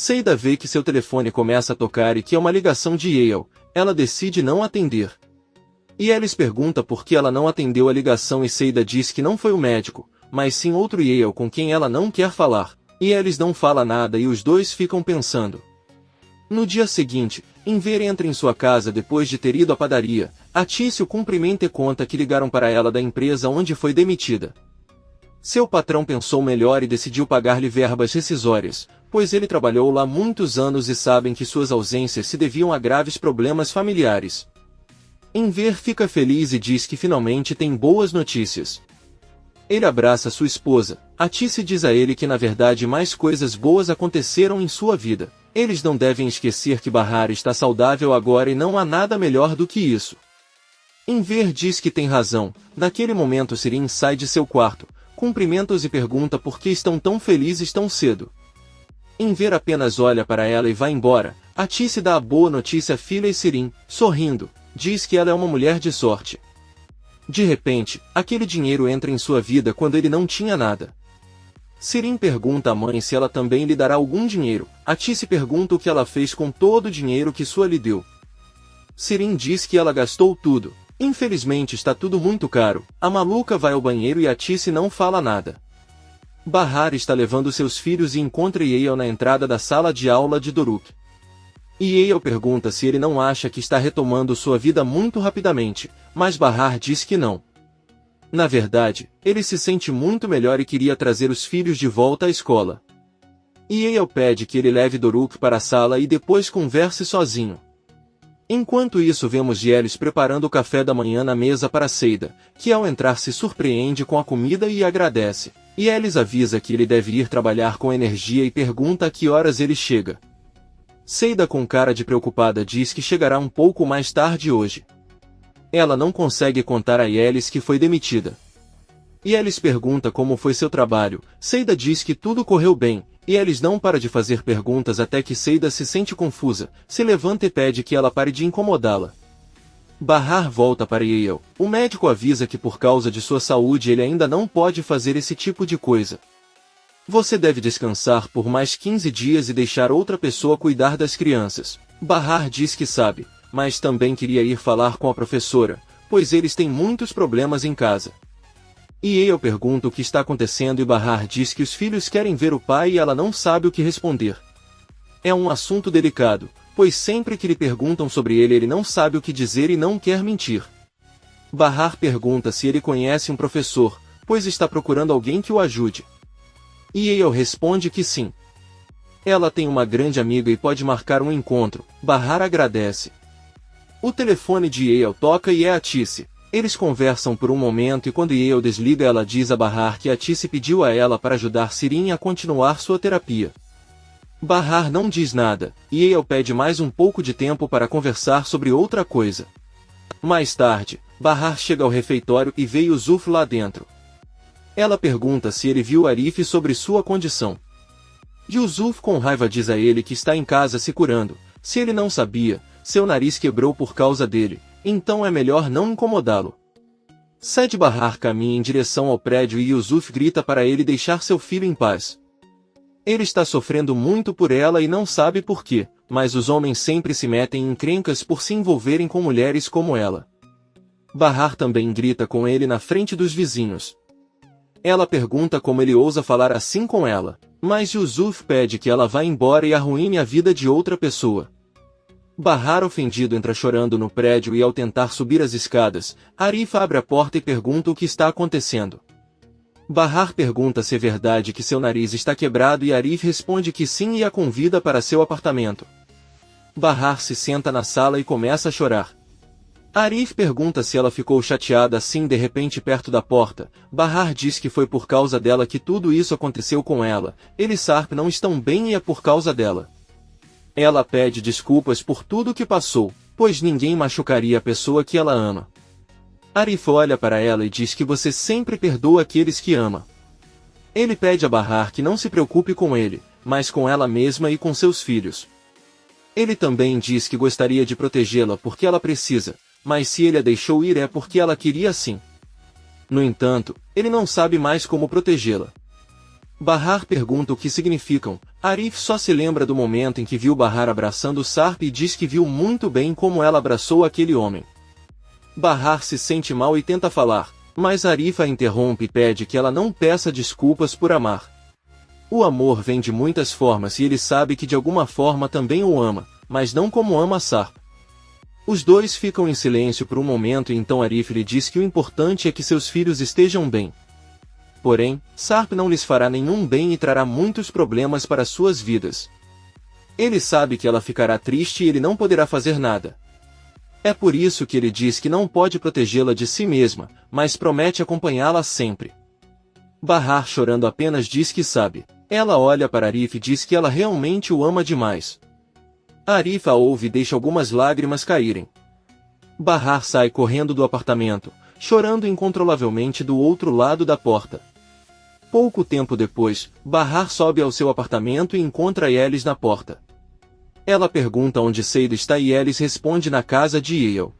Seida vê que seu telefone começa a tocar e que é uma ligação de Yale. Ela decide não atender. Elis pergunta por que ela não atendeu a ligação e Seida diz que não foi o médico, mas sim outro Yale com quem ela não quer falar. Elis não fala nada e os dois ficam pensando. No dia seguinte, Enver entra em sua casa depois de ter ido à padaria. Atício cumprimenta e conta que ligaram para ela da empresa onde foi demitida. Seu patrão pensou melhor e decidiu pagar-lhe verbas rescisórias, pois ele trabalhou lá muitos anos e sabem que suas ausências se deviam a graves problemas familiares. Enver fica feliz e diz que finalmente tem boas notícias. Ele abraça sua esposa. Atício diz a ele que na verdade mais coisas boas aconteceram em sua vida. Eles não devem esquecer que Bahar está saudável agora e não há nada melhor do que isso. Enver diz que tem razão. Naquele momento Sirin sai de seu quarto, cumprimenta-os e pergunta por que estão tão felizes tão cedo. Enver apenas olha para ela e vai embora. Atício dá a boa notícia à filha e Sirin, sorrindo, diz que ela é uma mulher de sorte. De repente, aquele dinheiro entra em sua vida quando ele não tinha nada. Sirin pergunta à mãe se ela também lhe dará algum dinheiro. Atício pergunta o que ela fez com todo o dinheiro que sua lhe deu. Sirin diz que ela gastou tudo. Infelizmente está tudo muito caro. A maluca vai ao banheiro e Atício não fala nada. Bahar está levando seus filhos e encontra Yale na entrada da sala de aula de Doruk. Yale pergunta se ele não acha que está retomando sua vida muito rapidamente, mas Bahar diz que não. Na verdade, ele se sente muito melhor e queria trazer os filhos de volta à escola. Yale pede que ele leve Doruk para a sala e depois converse sozinho. Enquanto isso vemos Yelis preparando o café da manhã na mesa para Seida, que ao entrar se surpreende com a comida e agradece. Yelis avisa que ele deve ir trabalhar com energia e pergunta a que horas ele chega. Seida com cara de preocupada diz que chegará um pouco mais tarde hoje. Ela não consegue contar a Yelis que foi demitida. Yelis pergunta como foi seu trabalho. Seida diz que tudo correu bem. Yelis não para de fazer perguntas até que Seida se sente confusa, se levanta e pede que ela pare de incomodá-la. Bahar volta para Yale. O médico avisa que por causa de sua saúde ele ainda não pode fazer esse tipo de coisa. Você deve descansar por mais 15 dias e deixar outra pessoa cuidar das crianças. Bahar diz que sabe, mas também queria ir falar com a professora, pois eles têm muitos problemas em casa. Yale pergunta o que está acontecendo e Bahar diz que os filhos querem ver o pai e ela não sabe o que responder. É um assunto delicado, pois sempre que lhe perguntam sobre ele não sabe o que dizer e não quer mentir. Bahar pergunta se ele conhece um professor, pois está procurando alguém que o ajude. Yale responde que sim. Ela tem uma grande amiga e pode marcar um encontro. Bahar agradece. O telefone de Yale toca e é Atício. Eles conversam por um momento e quando Yale desliga ela diz a Bahar que Atício pediu a ela para ajudar Sirin a continuar sua terapia. Bahar não diz nada, e Yale pede mais um pouco de tempo para conversar sobre outra coisa. Mais tarde, Bahar chega ao refeitório e vê Yusuf lá dentro. Ela pergunta se ele viu Arif sobre sua condição. Yusuf com raiva diz a ele que está em casa se curando. Se ele não sabia, seu nariz quebrou por causa dele, então é melhor não incomodá-lo. Said Bahar caminha em direção ao prédio e Yusuf grita para ele deixar seu filho em paz. Ele está sofrendo muito por ela e não sabe por quê, mas os homens sempre se metem em encrencas por se envolverem com mulheres como ela. Bahar também grita com ele na frente dos vizinhos. Ela pergunta como ele ousa falar assim com ela, mas Yusuf pede que ela vá embora e arruine a vida de outra pessoa. Bahar ofendido entra chorando no prédio e ao tentar subir as escadas, Arif abre a porta e pergunta o que está acontecendo. Bahar pergunta se é verdade que seu nariz está quebrado e Arif responde que sim e a convida para seu apartamento. Bahar se senta na sala e começa a chorar. Arif pergunta se ela ficou chateada assim de repente perto da porta. Bahar diz que foi por causa dela que tudo isso aconteceu com ela. Ele e Sarp não estão bem e é por causa dela. Ela pede desculpas por tudo que passou, pois ninguém machucaria a pessoa que ela ama. Arif olha para ela e diz que você sempre perdoa aqueles que ama. Ele pede a Bahar que não se preocupe com ele, mas com ela mesma e com seus filhos. Ele também diz que gostaria de protegê-la porque ela precisa, mas se ele a deixou ir é porque ela queria assim. No entanto, ele não sabe mais como protegê-la. Bahar pergunta o que significam. Arif só se lembra do momento em que viu Bahar abraçando Sarp e diz que viu muito bem como ela abraçou aquele homem. Bahar se sente mal e tenta falar, mas Arif a interrompe e pede que ela não peça desculpas por amar. O amor vem de muitas formas e ele sabe que de alguma forma também o ama, mas não como ama Sarp. Os dois ficam em silêncio por um momento e então Arif lhe diz que o importante é que seus filhos estejam bem. Porém, Sarp não lhes fará nenhum bem e trará muitos problemas para suas vidas. Ele sabe que ela ficará triste e ele não poderá fazer nada. É por isso que ele diz que não pode protegê-la de si mesma, mas promete acompanhá-la sempre. Bahar chorando apenas diz que sabe. Ela olha para Arif e diz que ela realmente o ama demais. Arif a ouve e deixa algumas lágrimas caírem. Bahar sai correndo do apartamento, chorando incontrolavelmente do outro lado da porta. Pouco tempo depois, Bahar sobe ao seu apartamento e encontra Yelis na porta. Ela pergunta onde Seida está e Yelis responde na casa de Yale.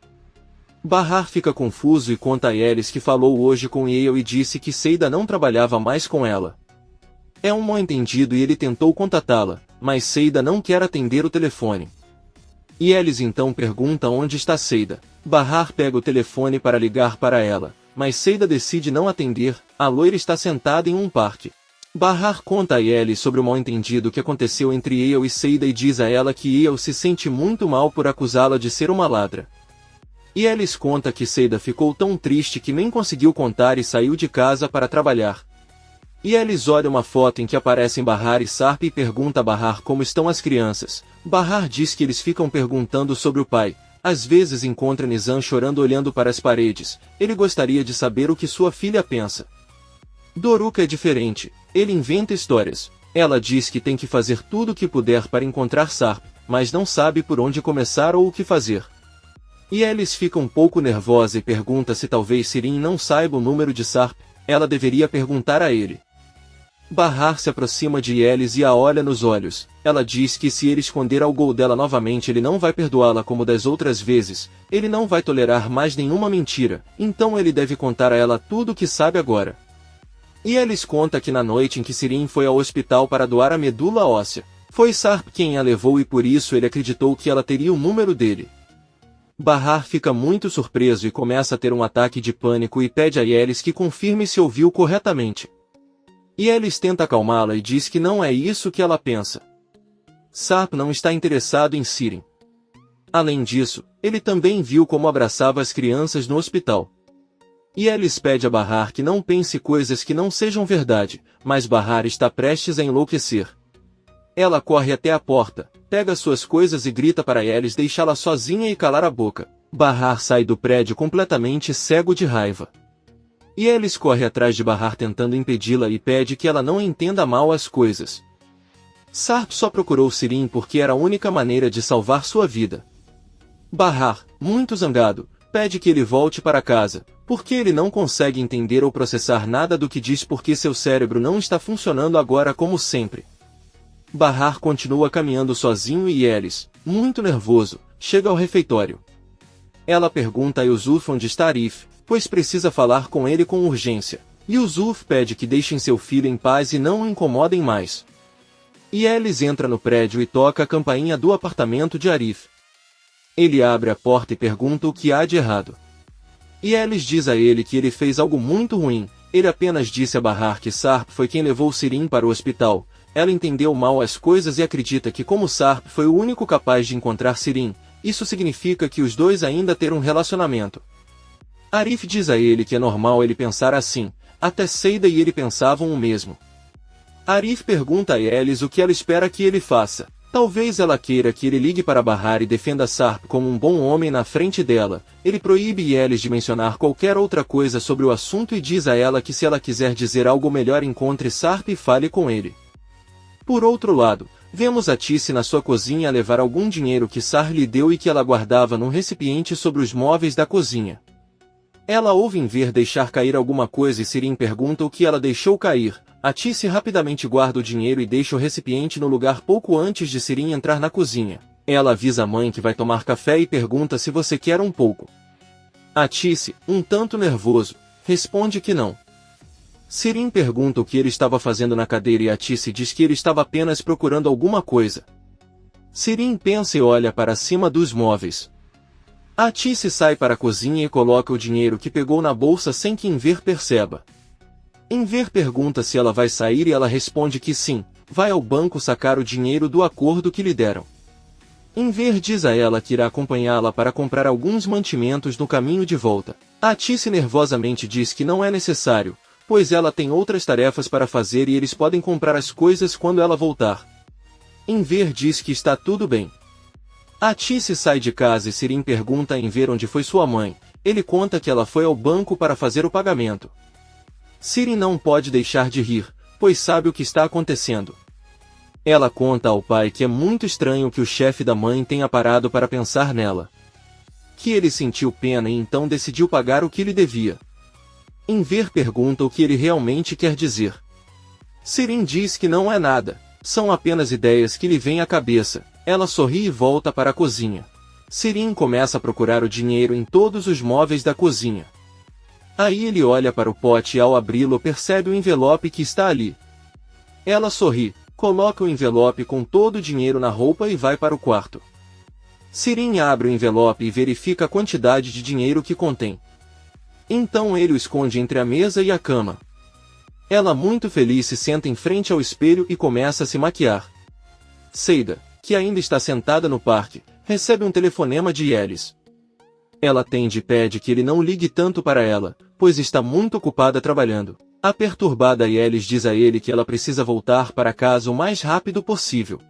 Bahar fica confuso e conta a Yelis que falou hoje com Yale e disse que Seida não trabalhava mais com ela. É um mal-entendido e ele tentou contatá-la, mas Seida não quer atender o telefone. Yelis então pergunta onde está Seida. Bahar pega o telefone para ligar para ela, mas Seida decide não atender. A loira está sentada em um parque. Bahar conta a Yelis sobre o mal-entendido que aconteceu entre Yale e Seida e diz a ela que Yale se sente muito mal por acusá-la de ser uma ladra. Yelis conta que Seida ficou tão triste que nem conseguiu contar e saiu de casa para trabalhar. Yelis olha uma foto em que aparecem Bahar e Sarp e pergunta a Bahar como estão as crianças. Bahar diz que eles ficam perguntando sobre o pai. Às vezes encontra Nizam chorando olhando para as paredes. Ele gostaria de saber o que sua filha pensa. Doruka é diferente. Ele inventa histórias. Ela diz que tem que fazer tudo o que puder para encontrar Sarp, mas não sabe por onde começar ou o que fazer. Yelis fica um pouco nervosa e pergunta se talvez Sirin não saiba o número de Sarp. Ela deveria perguntar a ele. Bahar se aproxima de Yelis e a olha nos olhos. Ela diz que se ele esconder algo dela novamente ele não vai perdoá-la como das outras vezes. Ele não vai tolerar mais nenhuma mentira, então ele deve contar a ela tudo o que sabe agora. Yelis conta que na noite em que Sirin foi ao hospital para doar a medula óssea, foi Sarp quem a levou e por isso ele acreditou que ela teria o número dele. Bahar fica muito surpreso e começa a ter um ataque de pânico e pede a Yelis que confirme se ouviu corretamente. Yelis tenta acalmá-la e diz que não é isso que ela pensa. Sarp não está interessado em Sirin. Além disso, ele também viu como abraçava as crianças no hospital. Yelis pede a Bahar que não pense coisas que não sejam verdade, mas Bahar está prestes a enlouquecer. Ela corre até a porta, pega suas coisas e grita para Yelis deixá-la sozinha e calar a boca. Bahar sai do prédio completamente cego de raiva. Yelis corre atrás de Bahar tentando impedi-la e pede que ela não entenda mal as coisas. Sarp só procurou Sirin porque era a única maneira de salvar sua vida. Bahar, muito zangado, pede que ele volte para casa, porque ele não consegue entender ou processar nada do que diz porque seu cérebro não está funcionando agora como sempre. Bahar continua caminhando sozinho e Yelis, muito nervoso, chega ao refeitório. Ela pergunta a Yusuf onde está Arif, pois precisa falar com ele com urgência. Yusuf pede que deixem seu filho em paz e não o incomodem mais. Yelis entra no prédio e toca a campainha do apartamento de Arif. Ele abre a porta e pergunta o que há de errado. Yelis diz a ele que ele fez algo muito ruim. Ele apenas disse a Bahar que Sarp foi quem levou Sirin para o hospital. Ela entendeu mal as coisas e acredita que como Sarp foi o único capaz de encontrar Sirin, isso significa que os dois ainda terão um relacionamento. Arif diz a ele que é normal ele pensar assim, até Seida e ele pensavam o mesmo. Arif pergunta a Yelis o que ela espera que ele faça. Talvez ela queira que ele ligue para Bahar e defenda Sarp como um bom homem na frente dela. Ele proíbe Yelis de mencionar qualquer outra coisa sobre o assunto e diz a ela que se ela quiser dizer algo melhor encontre Sarp e fale com ele. Por outro lado, vemos a Tice na sua cozinha a levar algum dinheiro que Sarp lhe deu e que ela guardava num recipiente sobre os móveis da cozinha. Ela ouve em ver deixar cair alguma coisa e Sirin pergunta o que ela deixou cair. A Tice rapidamente guarda o dinheiro e deixa o recipiente no lugar pouco antes de Sirin entrar na cozinha. Ela avisa a mãe que vai tomar café e pergunta se você quer um pouco. A Tice, um tanto nervoso, responde que não. Sirin pergunta o que ele estava fazendo na cadeira e Atice diz que ele estava apenas procurando alguma coisa. Sirin pensa e olha para cima dos móveis. Atice sai para a cozinha e coloca o dinheiro que pegou na bolsa sem que Enver perceba. Enver pergunta se ela vai sair e ela responde que sim, vai ao banco sacar o dinheiro do acordo que lhe deram. Enver diz a ela que irá acompanhá-la para comprar alguns mantimentos no caminho de volta. Atice nervosamente diz que não é necessário, pois ela tem outras tarefas para fazer e eles podem comprar as coisas quando ela voltar. Enver diz que está tudo bem. Atice sai de casa e Sirin pergunta a Enver onde foi sua mãe. Ele conta que ela foi ao banco para fazer o pagamento. Sirin não pode deixar de rir, pois sabe o que está acontecendo. Ela conta ao pai que é muito estranho que o chefe da mãe tenha parado para pensar nela. Que ele sentiu pena e então decidiu pagar o que lhe devia. Enver pergunta o que ele realmente quer dizer. Sirin diz que não é nada, são apenas ideias que lhe vêm à cabeça. Ela sorri e volta para a cozinha. Sirin começa a procurar o dinheiro em todos os móveis da cozinha. Aí ele olha para o pote e ao abri-lo percebe o envelope que está ali. Ela sorri, coloca o envelope com todo o dinheiro na roupa e vai para o quarto. Sirin abre o envelope e verifica a quantidade de dinheiro que contém. Então ele o esconde entre a mesa e a cama. Ela, muito feliz, se senta em frente ao espelho e começa a se maquiar. Seida, que ainda está sentada no parque, recebe um telefonema de Yelis. Ela atende e pede que ele não ligue tanto para ela, pois está muito ocupada trabalhando. A perturbada Yelis diz a ele que ela precisa voltar para casa o mais rápido possível.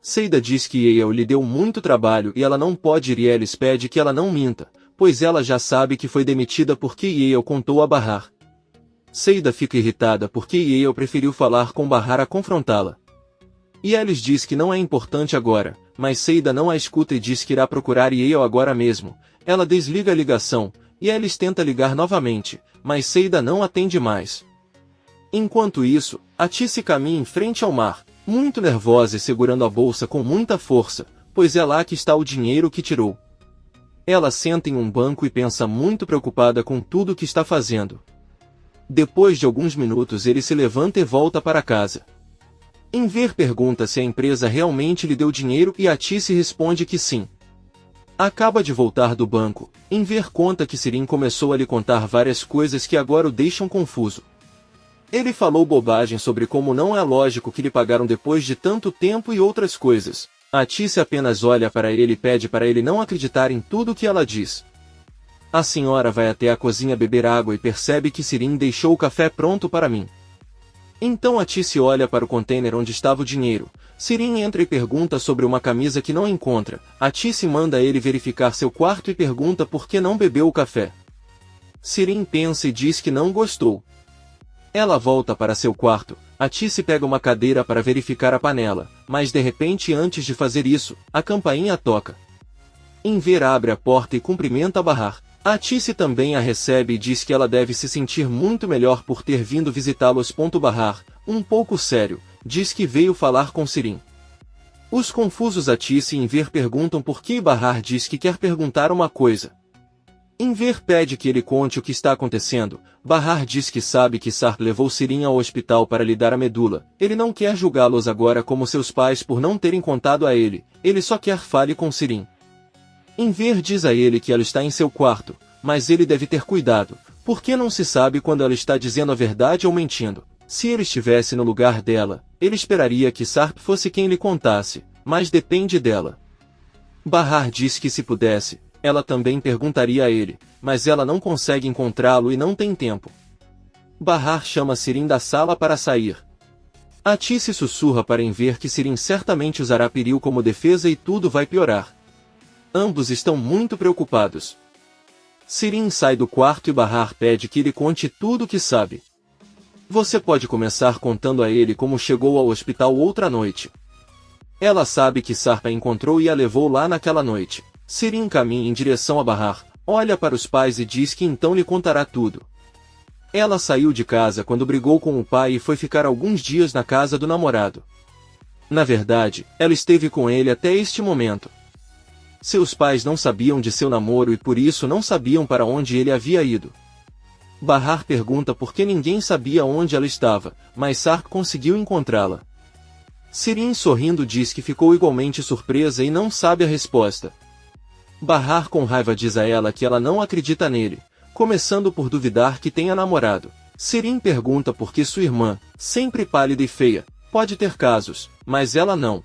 Seida diz que Yale lhe deu muito trabalho e ela não pode ir e Yelis pede que ela não minta, pois ela já sabe que foi demitida porque Yale contou a Bahar. Seida fica irritada porque Yale preferiu falar com Bahar a confrontá-la. Yelis diz que não é importante agora, mas Seida não a escuta e diz que irá procurar Yale agora mesmo. Ela desliga a ligação, e Yelis tenta ligar novamente, mas Seida não atende mais. Enquanto isso, Atice caminha em frente ao mar, muito nervosa e segurando a bolsa com muita força, pois é lá que está o dinheiro que tirou. Ela senta em um banco e pensa muito preocupada com tudo o que está fazendo. Depois de alguns minutos ele se levanta e volta para casa. Enver pergunta se a empresa realmente lhe deu dinheiro e Atice responde que sim. Acaba de voltar do banco. Enver conta que Sirin começou a lhe contar várias coisas que agora o deixam confuso. Ele falou bobagem sobre como não é lógico que lhe pagaram depois de tanto tempo e outras coisas. Atice apenas olha para ele e pede para ele não acreditar em tudo que ela diz. A senhora vai até a cozinha beber água e percebe que Sirin deixou o café pronto para mim. Então Atice olha para o container onde estava o dinheiro. Sirin entra e pergunta sobre uma camisa que não encontra. Atice manda ele verificar seu quarto e pergunta por que não bebeu o café. Sirin pensa e diz que não gostou. Ela volta para seu quarto. Atice pega uma cadeira para verificar a panela, mas de repente, antes de fazer isso, a campainha toca. Enver abre a porta e cumprimenta Bahar. Atice também a recebe e diz que ela deve se sentir muito melhor por ter vindo visitá-los. Bahar, um pouco sério, diz que veio falar com Sirin. Os confusos Atice e Enver perguntam por que Bahar diz que quer perguntar uma coisa. Enver pede que ele conte o que está acontecendo. Bahar diz que sabe que Sarp levou Sirin ao hospital para lhe dar a medula. Ele não quer julgá-los agora como seus pais por não terem contado a ele. Ele só quer fale com Sirin. Enver diz a ele que ela está em seu quarto, mas ele deve ter cuidado, porque não se sabe quando ela está dizendo a verdade ou mentindo. Se ele estivesse no lugar dela, ele esperaria que Sarp fosse quem lhe contasse, mas depende dela. Bahar diz que se pudesse, ela também perguntaria a ele, mas ela não consegue encontrá-lo e não tem tempo. Bahar chama Sirin da sala para sair. Atice sussurra para Enver que Sirin certamente usará Piril como defesa e tudo vai piorar. Ambos estão muito preocupados. Sirin sai do quarto e Bahar pede que ele conte tudo o que sabe. Você pode começar contando a ele como chegou ao hospital outra noite. Ela sabe que Sarp a encontrou e a levou lá naquela noite. Sirin caminha em direção a Bahar, olha para os pais e diz que então lhe contará tudo. Ela saiu de casa quando brigou com o pai e foi ficar alguns dias na casa do namorado. Na verdade, ela esteve com ele até este momento. Seus pais não sabiam de seu namoro e por isso não sabiam para onde ele havia ido. Bahar pergunta por que ninguém sabia onde ela estava, mas Sark conseguiu encontrá-la. Sirin, sorrindo, diz que ficou igualmente surpresa e não sabe a resposta. Bahar, com raiva, diz a ela que ela não acredita nele, começando por duvidar que tenha namorado. Sirin pergunta por que sua irmã, sempre pálida e feia, pode ter casos, mas ela não.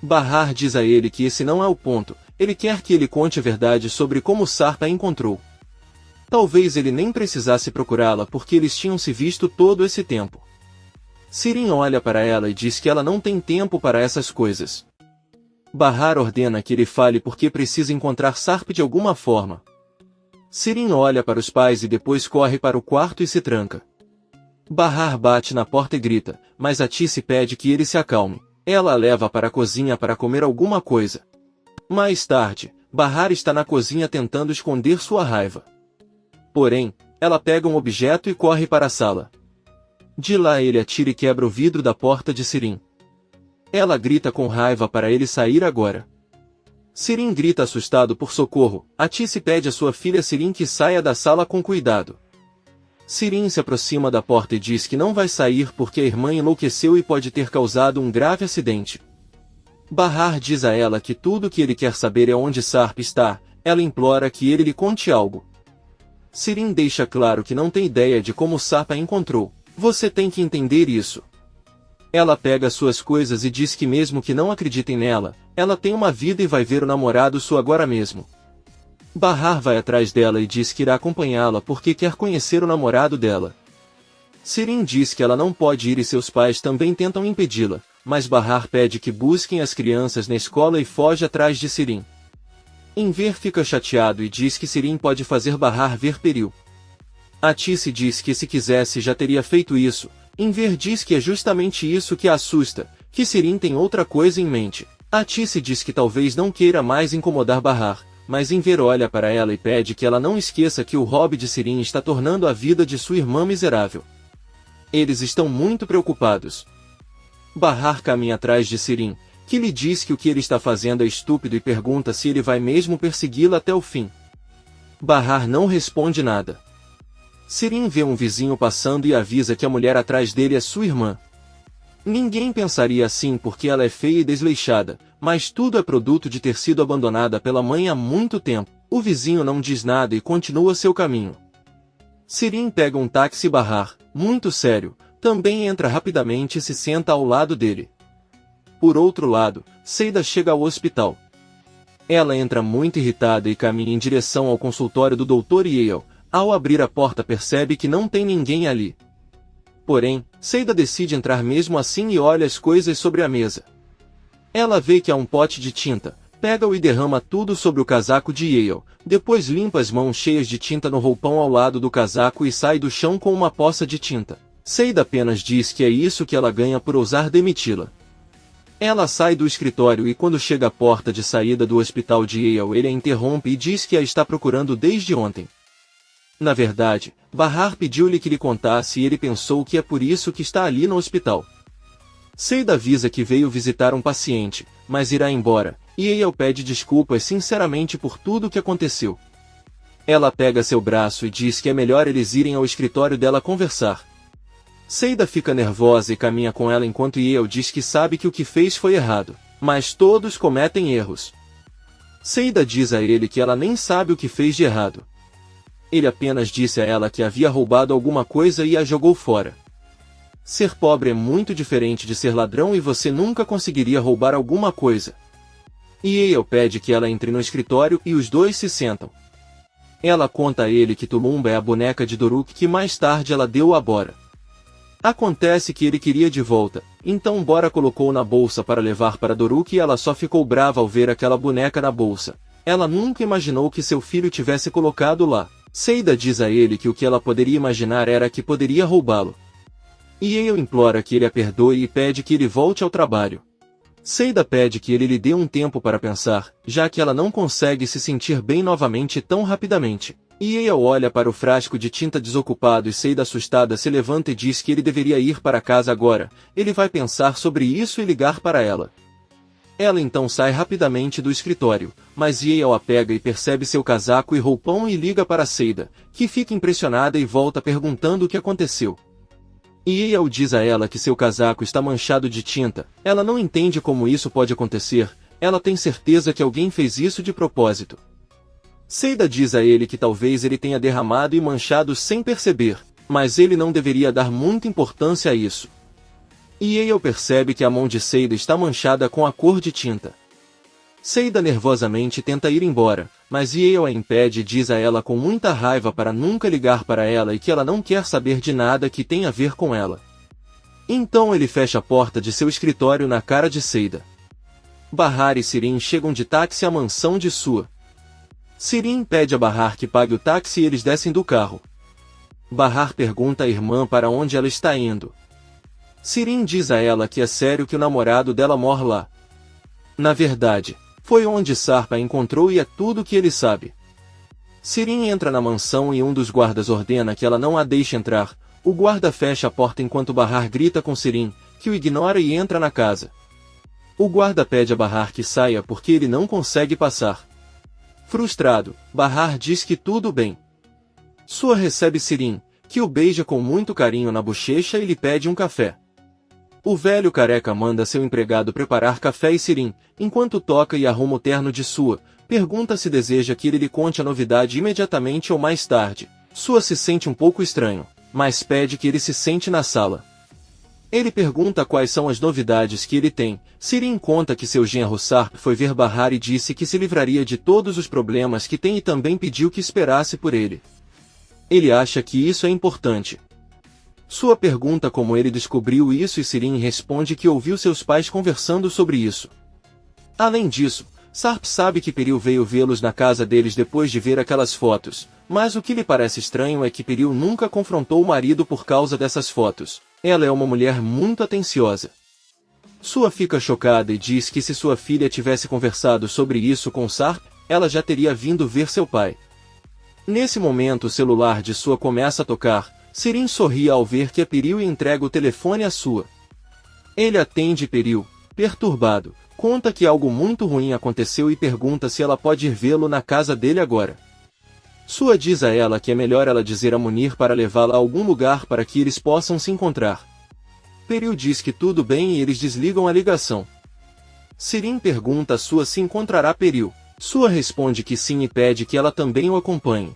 Bahar diz a ele que esse não é o ponto, ele quer que ele conte a verdade sobre como Sark a encontrou. Talvez ele nem precisasse procurá-la porque eles tinham se visto todo esse tempo. Sirin olha para ela e diz que ela não tem tempo para essas coisas. Bahar ordena que ele fale porque precisa encontrar Sarp de alguma forma. Sirin olha para os pais e depois corre para o quarto e se tranca. Bahar bate na porta e grita, mas a Tice pede que ele se acalme. Ela a leva para a cozinha para comer alguma coisa. Mais tarde, Bahar está na cozinha tentando esconder sua raiva. Porém, ela pega um objeto e corre para a sala. De lá ele atira e quebra o vidro da porta de Sirin. Ela grita com raiva para ele sair agora. Sirin grita assustado por socorro. A Tice pede a sua filha Sirin que saia da sala com cuidado. Sirin se aproxima da porta e diz que não vai sair porque a irmã enlouqueceu e pode ter causado um grave acidente. Bahar diz a ela que tudo o que ele quer saber é onde Sarp está. Ela implora que ele lhe conte algo. Sirin deixa claro que não tem ideia de como Sarp a encontrou. Você tem que entender isso. Ela pega suas coisas e diz que mesmo que não acreditem nela, ela tem uma vida e vai ver o namorado sua agora mesmo. Bahar vai atrás dela e diz que irá acompanhá-la porque quer conhecer o namorado dela. Sirin diz que ela não pode ir e seus pais também tentam impedi-la, mas Bahar pede que busquem as crianças na escola e foge atrás de Sirin. Enver fica chateado e diz que Sirin pode fazer Bahar ver perigo. A Tice diz que se quisesse já teria feito isso. Enver diz que é justamente isso que a assusta, que Sirin tem outra coisa em mente. A Tice diz que talvez não queira mais incomodar Bahar, mas Enver olha para ela e pede que ela não esqueça que o hobby de Sirin está tornando a vida de sua irmã miserável. Eles estão muito preocupados. Bahar caminha atrás de Sirin, que lhe diz que o que ele está fazendo é estúpido e pergunta se ele vai mesmo persegui-la até o fim. Bahar não responde nada. Sirin vê um vizinho passando e avisa que a mulher atrás dele é sua irmã. Ninguém pensaria assim porque ela é feia e desleixada, mas tudo é produto de ter sido abandonada pela mãe há muito tempo. O vizinho não diz nada e continua seu caminho. Sirin pega um táxi. Bahar, muito sério, também entra rapidamente e se senta ao lado dele. Por outro lado, Seida chega ao hospital. Ela entra muito irritada e caminha em direção ao consultório do Dr. Yale. Ao abrir a porta percebe que não tem ninguém ali. Porém, Seida decide entrar mesmo assim e olha as coisas sobre a mesa. Ela vê que há um pote de tinta, pega-o e derrama tudo sobre o casaco de Yale, depois limpa as mãos cheias de tinta no roupão ao lado do casaco e sai do chão com uma poça de tinta. Seida apenas diz que é isso que ela ganha por ousar demiti-la. Ela sai do escritório e quando chega à porta de saída do hospital de Yale ele a interrompe e diz que a está procurando desde ontem. Na verdade, Bahar pediu-lhe que lhe contasse e ele pensou que é por isso que está ali no hospital. Seida avisa que veio visitar um paciente, mas irá embora, e Yale pede desculpas sinceramente por tudo o que aconteceu. Ela pega seu braço e diz que é melhor eles irem ao escritório dela conversar. Seida fica nervosa e caminha com ela enquanto Yale diz que sabe que o que fez foi errado, mas todos cometem erros. Seida diz a ele que ela nem sabe o que fez de errado. Ele apenas disse a ela que havia roubado alguma coisa e a jogou fora. Ser pobre é muito diferente de ser ladrão e você nunca conseguiria roubar alguma coisa. E Yale pede que ela entre no escritório e os dois se sentam. Ela conta a ele que Tulumba é a boneca de Doruk que mais tarde ela deu a Bora. Acontece que ele queria de volta, então Bora colocou na bolsa para levar para Doruk e ela só ficou brava ao ver aquela boneca na bolsa. Ela nunca imaginou que seu filho tivesse colocado lá. Seida diz a ele que o que ela poderia imaginar era que poderia roubá-lo. E Yale implora que ele a perdoe e pede que ele volte ao trabalho. Seida pede que ele lhe dê um tempo para pensar, já que ela não consegue se sentir bem novamente tão rapidamente. E Yale olha para o frasco de tinta desocupado e Seida assustada se levanta e diz que ele deveria ir para casa agora, ele vai pensar sobre isso e ligar para ela. Ela então sai rapidamente do escritório, mas Yale a pega e percebe seu casaco e roupão e liga para Seida, que fica impressionada e volta perguntando o que aconteceu. Yale diz a ela que seu casaco está manchado de tinta. Ela não entende como isso pode acontecer, ela tem certeza que alguém fez isso de propósito. Seida diz a ele que talvez ele tenha derramado e manchado sem perceber, mas ele não deveria dar muita importância a isso. Yale percebe que a mão de Seida está manchada com a cor de tinta. Seida nervosamente tenta ir embora, mas Yale a impede e diz a ela com muita raiva para nunca ligar para ela e que ela não quer saber de nada que tenha a ver com ela. Então ele fecha a porta de seu escritório na cara de Seida. Bahar e Sirin chegam de táxi à mansão de Sua. Sirin pede a Bahar que pague o táxi e eles descem do carro. Bahar pergunta à irmã para onde ela está indo. Sirin diz a ela que é sério que o namorado dela mora lá. Na verdade, foi onde Sarp a encontrou e é tudo o que ele sabe. Sirin entra na mansão e um dos guardas ordena que ela não a deixe entrar. O guarda fecha a porta enquanto Bahar grita com Sirin, que o ignora e entra na casa. O guarda pede a Bahar que saia porque ele não consegue passar. Frustrado, Bahar diz que tudo bem. Sua recebe Sirin, que o beija com muito carinho na bochecha e lhe pede um café. O velho careca manda seu empregado preparar café e Sirin, enquanto toca e arruma o terno de Sua, pergunta se deseja que ele lhe conte a novidade imediatamente ou mais tarde. Sua se sente um pouco estranho, mas pede que ele se sente na sala. Ele pergunta quais são as novidades que ele tem. Sirin conta que seu genro Sarp foi ver Bahar e disse que se livraria de todos os problemas que tem e também pediu que esperasse por ele. Ele acha que isso é importante. Sua pergunta como ele descobriu isso e Sirin responde que ouviu seus pais conversando sobre isso. Além disso, Sarp sabe que Peril veio vê-los na casa deles depois de ver aquelas fotos, mas o que lhe parece estranho é que Peril nunca confrontou o marido por causa dessas fotos. Ela é uma mulher muito atenciosa. Sua fica chocada e diz que se sua filha tivesse conversado sobre isso com Sarp, ela já teria vindo ver seu pai. Nesse momento o celular de Sua começa a tocar. Sirin sorri ao ver que é Peril e entrega o telefone a Sua. Ele atende Peril, perturbado, conta que algo muito ruim aconteceu e pergunta se ela pode ir vê-lo na casa dele agora. Sua diz a ela que é melhor ela dizer a Munir para levá-la a algum lugar para que eles possam se encontrar. Peril diz que tudo bem e eles desligam a ligação. Sirin pergunta a Sua se encontrará Peril. Sua responde que sim e pede que ela também o acompanhe.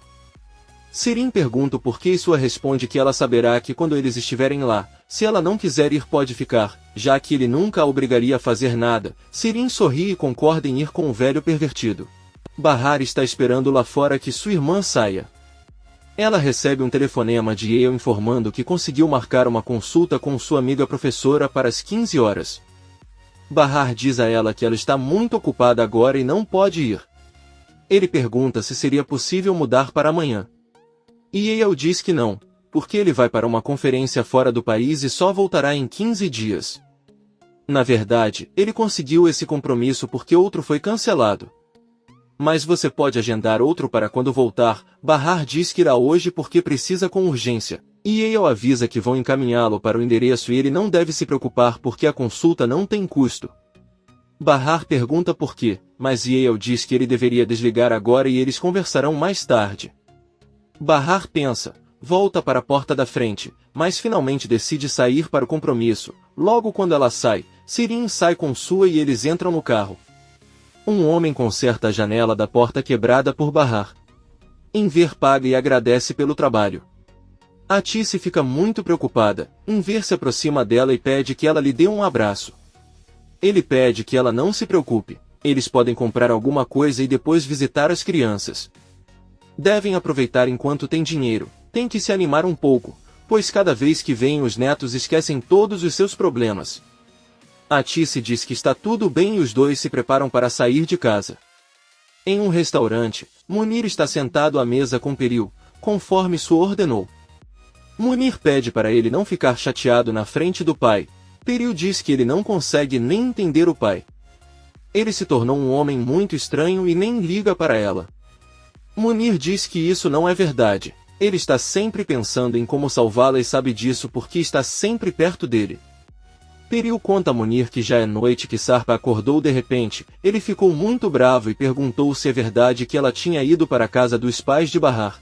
Sirin pergunta o porquê e Sua responde que ela saberá que quando eles estiverem lá, se ela não quiser ir pode ficar, já que ele nunca a obrigaria a fazer nada. Sirin sorri e concorda em ir com o velho pervertido. Bahar está esperando lá fora que sua irmã saia. Ela recebe um telefonema de Yale informando que conseguiu marcar uma consulta com sua amiga professora para as 15 horas. Bahar diz a ela que ela está muito ocupada agora e não pode ir. Ele pergunta se seria possível mudar para amanhã. Yale diz que não, porque ele vai para uma conferência fora do país e só voltará em 15 dias. Na verdade, ele conseguiu esse compromisso porque outro foi cancelado. Mas você pode agendar outro para quando voltar. Bahar diz que irá hoje porque precisa com urgência. Yale avisa que vão encaminhá-lo para o endereço e ele não deve se preocupar porque a consulta não tem custo. Bahar pergunta por quê, mas Yale diz que ele deveria desligar agora e eles conversarão mais tarde. Bahar pensa, volta para a porta da frente, mas finalmente decide sair para o compromisso. Logo quando ela sai, Sirin sai com Sua e eles entram no carro. Um homem conserta a janela da porta quebrada por Bahar. Enver paga e agradece pelo trabalho. A Tice fica muito preocupada. Enver se aproxima dela e pede que ela lhe dê um abraço. Ele pede que ela não se preocupe. Eles podem comprar alguma coisa e depois visitar as crianças. Devem aproveitar enquanto tem dinheiro. Tem que se animar um pouco, pois cada vez que vêm os netos esquecem todos os seus problemas. A Tice diz que está tudo bem e os dois se preparam para sair de casa. Em um restaurante, Munir está sentado à mesa com Peril, conforme Sua ordenou. Munir pede para ele não ficar chateado na frente do pai. Peril diz que ele não consegue nem entender o pai. Ele se tornou um homem muito estranho e nem liga para ela. Munir diz que isso não é verdade. Ele está sempre pensando em como salvá-la e sabe disso porque está sempre perto dele. Peril conta a Munir que já é noite que Sarpa acordou de repente. Ele ficou muito bravo e perguntou se é verdade que ela tinha ido para a casa dos pais de Bahar.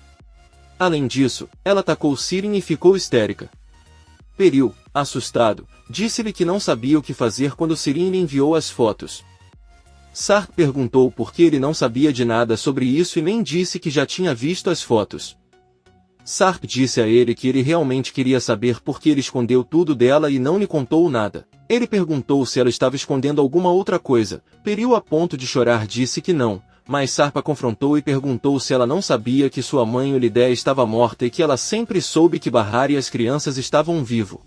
Além disso, ela atacou Sirin e ficou histérica. Peril, assustado, disse-lhe que não sabia o que fazer quando Sirin lhe enviou as fotos. Sarp perguntou por que ele não sabia de nada sobre isso e nem disse que já tinha visto as fotos. Sarp disse a ele que ele realmente queria saber por que ele escondeu tudo dela e não lhe contou nada. Ele perguntou se ela estava escondendo alguma outra coisa. Peril, a ponto de chorar, disse que não, mas Sarp a confrontou e perguntou se ela não sabia que sua mãe Ulidé estava morta e que ela sempre soube que Bahar e as crianças estavam vivos.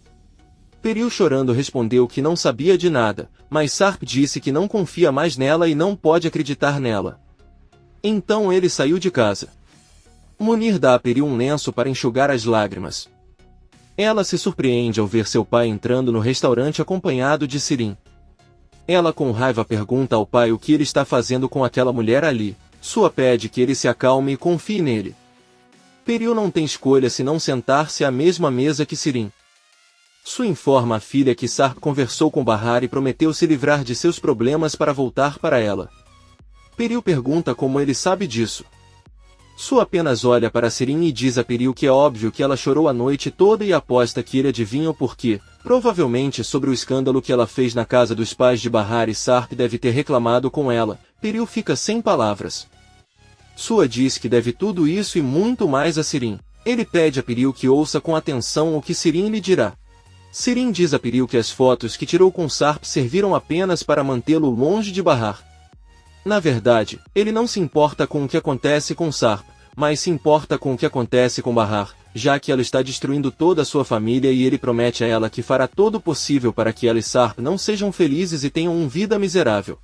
Peril, chorando, respondeu que não sabia de nada, mas Sarp disse que não confia mais nela e não pode acreditar nela. Então ele saiu de casa. Munir dá a Peril um lenço para enxugar as lágrimas. Ela se surpreende ao ver seu pai entrando no restaurante acompanhado de Sirin. Ela com raiva pergunta ao pai o que ele está fazendo com aquela mulher ali. Sua pede que ele se acalme e confie nele. Peril não tem escolha senão sentar-se à mesma mesa que Sirin. Su informa à filha que Sarp conversou com Bahar e prometeu se livrar de seus problemas para voltar para ela. Peril pergunta como ele sabe disso. Su apenas olha para Sirin e diz a Peril que é óbvio que ela chorou a noite toda e aposta que ele adivinha o porquê, provavelmente sobre o escândalo que ela fez na casa dos pais de Bahar e Sarp deve ter reclamado com ela. Peril fica sem palavras. Sua diz que deve tudo isso e muito mais a Sirin. Ele pede a Peril que ouça com atenção o que Sirin lhe dirá. Sirin diz a Peril que as fotos que tirou com Sarp serviram apenas para mantê-lo longe de Bahar. Na verdade, ele não se importa com o que acontece com Sarp, mas se importa com o que acontece com Bahar, já que ela está destruindo toda a sua família e ele promete a ela que fará todo o possível para que ela e Sarp não sejam felizes e tenham uma vida miserável.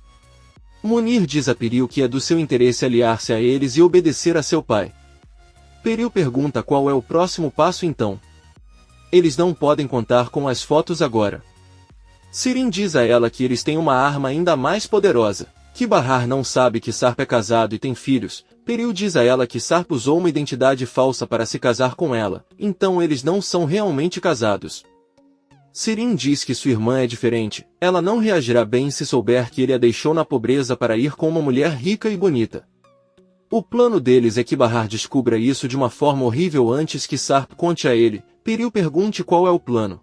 Munir diz a Peril que é do seu interesse aliar-se a eles e obedecer a seu pai. Peril pergunta qual é o próximo passo então. Eles não podem contar com as fotos agora. Sirin diz a ela que eles têm uma arma ainda mais poderosa. Que Bahar não sabe que Sarp é casado e tem filhos. Peril diz a ela que Sarp usou uma identidade falsa para se casar com ela, então eles não são realmente casados. Sirin diz que sua irmã é diferente, ela não reagirá bem se souber que ele a deixou na pobreza para ir com uma mulher rica e bonita. O plano deles é que Bahar descubra isso de uma forma horrível antes que Sarp conte a ele. Peril pergunte qual é o plano.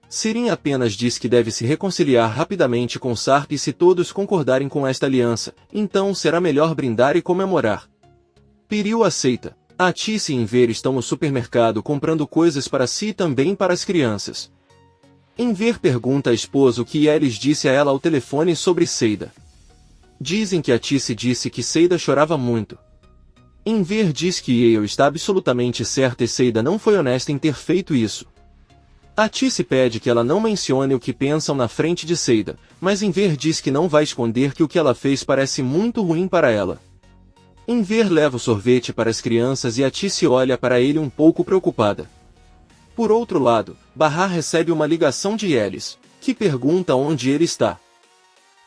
Sirin apenas diz que deve se reconciliar rapidamente com Sarp e se todos concordarem com esta aliança, então será melhor brindar e comemorar. Peril aceita. Atice e Enver estão no supermercado comprando coisas para si e também para as crianças. Enver pergunta à esposa o que Elis disse a ela ao telefone sobre Seida. Dizem que Atice disse que Seida chorava muito. Enver diz que Yale está absolutamente certa e Seida não foi honesta em ter feito isso. Atice pede que ela não mencione o que pensam na frente de Seida, mas Enver diz que não vai esconder que o que ela fez parece muito ruim para ela. Enver leva o sorvete para as crianças e Atice olha para ele um pouco preocupada. Por outro lado, Bahar recebe uma ligação de Elis, que pergunta onde ele está.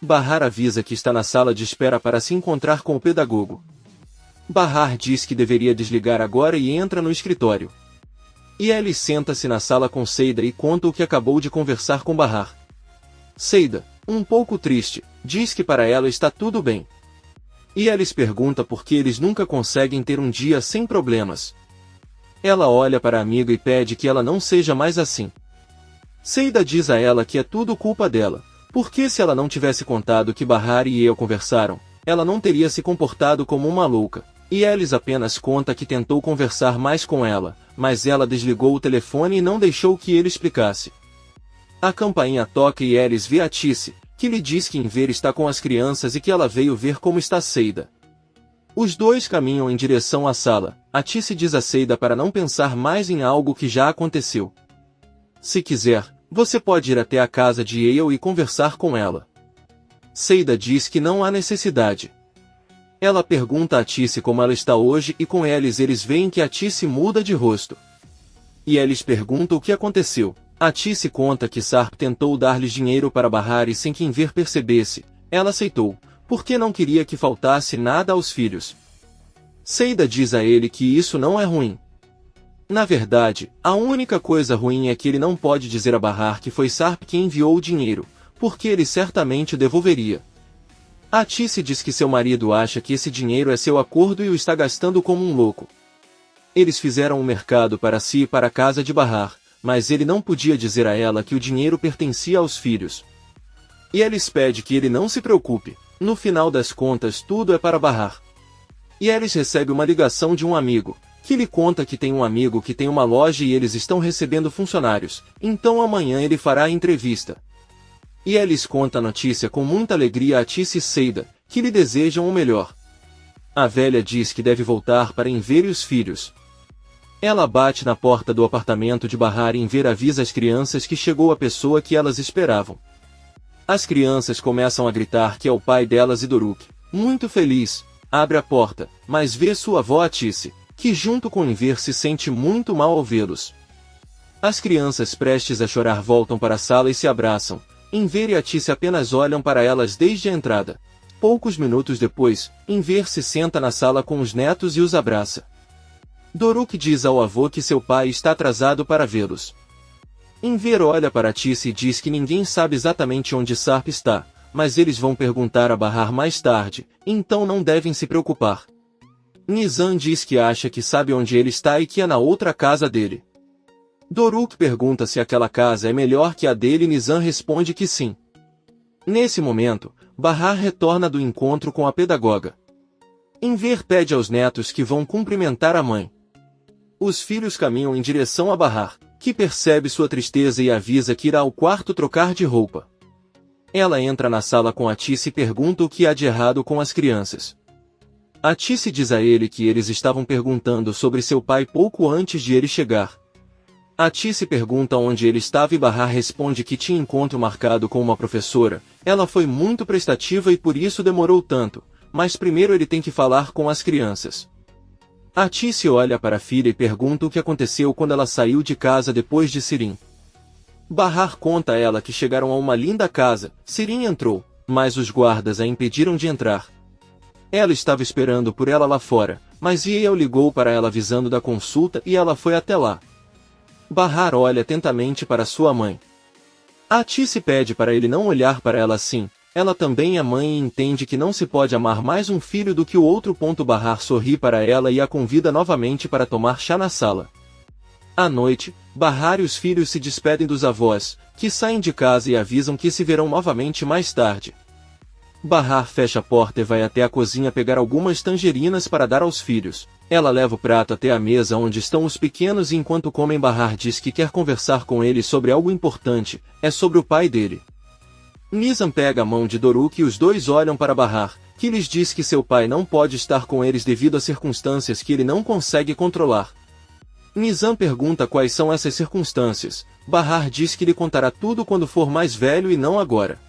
Bahar avisa que está na sala de espera para se encontrar com o pedagogo. Bahar diz que deveria desligar agora e entra no escritório. Elis senta-se na sala com Seida e conta o que acabou de conversar com Bahar. Seida, um pouco triste, diz que para ela está tudo bem. Elis pergunta por que eles nunca conseguem ter um dia sem problemas. Ela olha para a amiga e pede que ela não seja mais assim. Seida diz a ela que é tudo culpa dela, porque se ela não tivesse contado que Bahar e eu conversaram, ela não teria se comportado como uma louca. Elis apenas conta que tentou conversar mais com ela, mas ela desligou o telefone e não deixou que ele explicasse. A campainha toca e Elis vê Atice, que lhe diz que Enver está com as crianças e que ela veio ver como está Seida. Os dois caminham em direção à sala. Atice diz a Seida para não pensar mais em algo que já aconteceu. Se quiser, você pode ir até a casa de Yale e conversar com ela. Seida diz que não há necessidade. Ela pergunta a Atice como ela está hoje e com eles veem que Atice muda de rosto. E eles perguntam o que aconteceu. Atice conta que Sarp tentou dar-lhes dinheiro para Bahar e sem que Enver percebesse, ela aceitou, porque não queria que faltasse nada aos filhos. Seida diz a ele que isso não é ruim. Na verdade, a única coisa ruim é que ele não pode dizer a Bahar que foi Sarp quem enviou o dinheiro, porque ele certamente devolveria. A Tice diz que seu marido acha que esse dinheiro é seu acordo e o está gastando como um louco. Eles fizeram um mercado para si e para a casa de Bahar, mas ele não podia dizer a ela que o dinheiro pertencia aos filhos. E Alice pede que ele não se preocupe, no final das contas tudo é para Bahar. E Alice recebe uma ligação de um amigo, que lhe conta que tem um amigo que tem uma loja e eles estão recebendo funcionários, então amanhã ele fará a entrevista. E Alice conta a notícia com muita alegria a Tice e Seida, que lhe desejam o melhor. A velha diz que deve voltar para Enver e os filhos. Ela bate na porta do apartamento de Bahar e Enver avisa as crianças que chegou a pessoa que elas esperavam. As crianças começam a gritar que é o pai delas e Doruk, muito feliz, abre a porta, mas vê sua avó Tice, que junto com Enver se sente muito mal ao vê-los. As crianças prestes a chorar voltam para a sala e se abraçam. Enver e a Tice apenas olham para elas desde a entrada. Poucos minutos depois, Enver se senta na sala com os netos e os abraça. Doruk diz ao avô que seu pai está atrasado para vê-los. Enver olha para Tice e diz que ninguém sabe exatamente onde Sarp está, mas eles vão perguntar a Bahar mais tarde, então não devem se preocupar. Nizam diz que acha que sabe onde ele está e que é na outra casa dele. Doruk pergunta se aquela casa é melhor que a dele e Nizam responde que sim. Nesse momento, Bahar retorna do encontro com a pedagoga. Enver pede aos netos que vão cumprimentar a mãe. Os filhos caminham em direção a Bahar, que percebe sua tristeza e avisa que irá ao quarto trocar de roupa. Ela entra na sala com a Tice e pergunta o que há de errado com as crianças. A Tice diz a ele que eles estavam perguntando sobre seu pai pouco antes de ele chegar. A Tice pergunta onde ele estava e Bahar responde que tinha encontro marcado com uma professora. Ela foi muito prestativa e por isso demorou tanto, mas primeiro ele tem que falar com as crianças. A Tice olha para a filha e pergunta o que aconteceu quando ela saiu de casa depois de Sirin. Bahar conta a ela que chegaram a uma linda casa. Sirin entrou, mas os guardas a impediram de entrar. Ela estava esperando por ela lá fora, mas Yael ligou para ela avisando da consulta e ela foi até lá. Bahar olha atentamente para sua mãe. A Tice pede para ele não olhar para ela assim. Ela também é mãe e entende que não se pode amar mais um filho do que o outro. Bahar sorri para ela e a convida novamente para tomar chá na sala. À noite, Bahar e os filhos se despedem dos avós, que saem de casa e avisam que se verão novamente mais tarde. Bahar fecha a porta e vai até a cozinha pegar algumas tangerinas para dar aos filhos. Ela leva o prato até a mesa onde estão os pequenos e enquanto comem Bahar diz que quer conversar com eles sobre algo importante, é sobre o pai dele. Nizam pega a mão de Doruk e os dois olham para Bahar, que lhes diz que seu pai não pode estar com eles devido a circunstâncias que ele não consegue controlar. Nizam pergunta quais são essas circunstâncias. Bahar diz que lhe contará tudo quando for mais velho e não agora.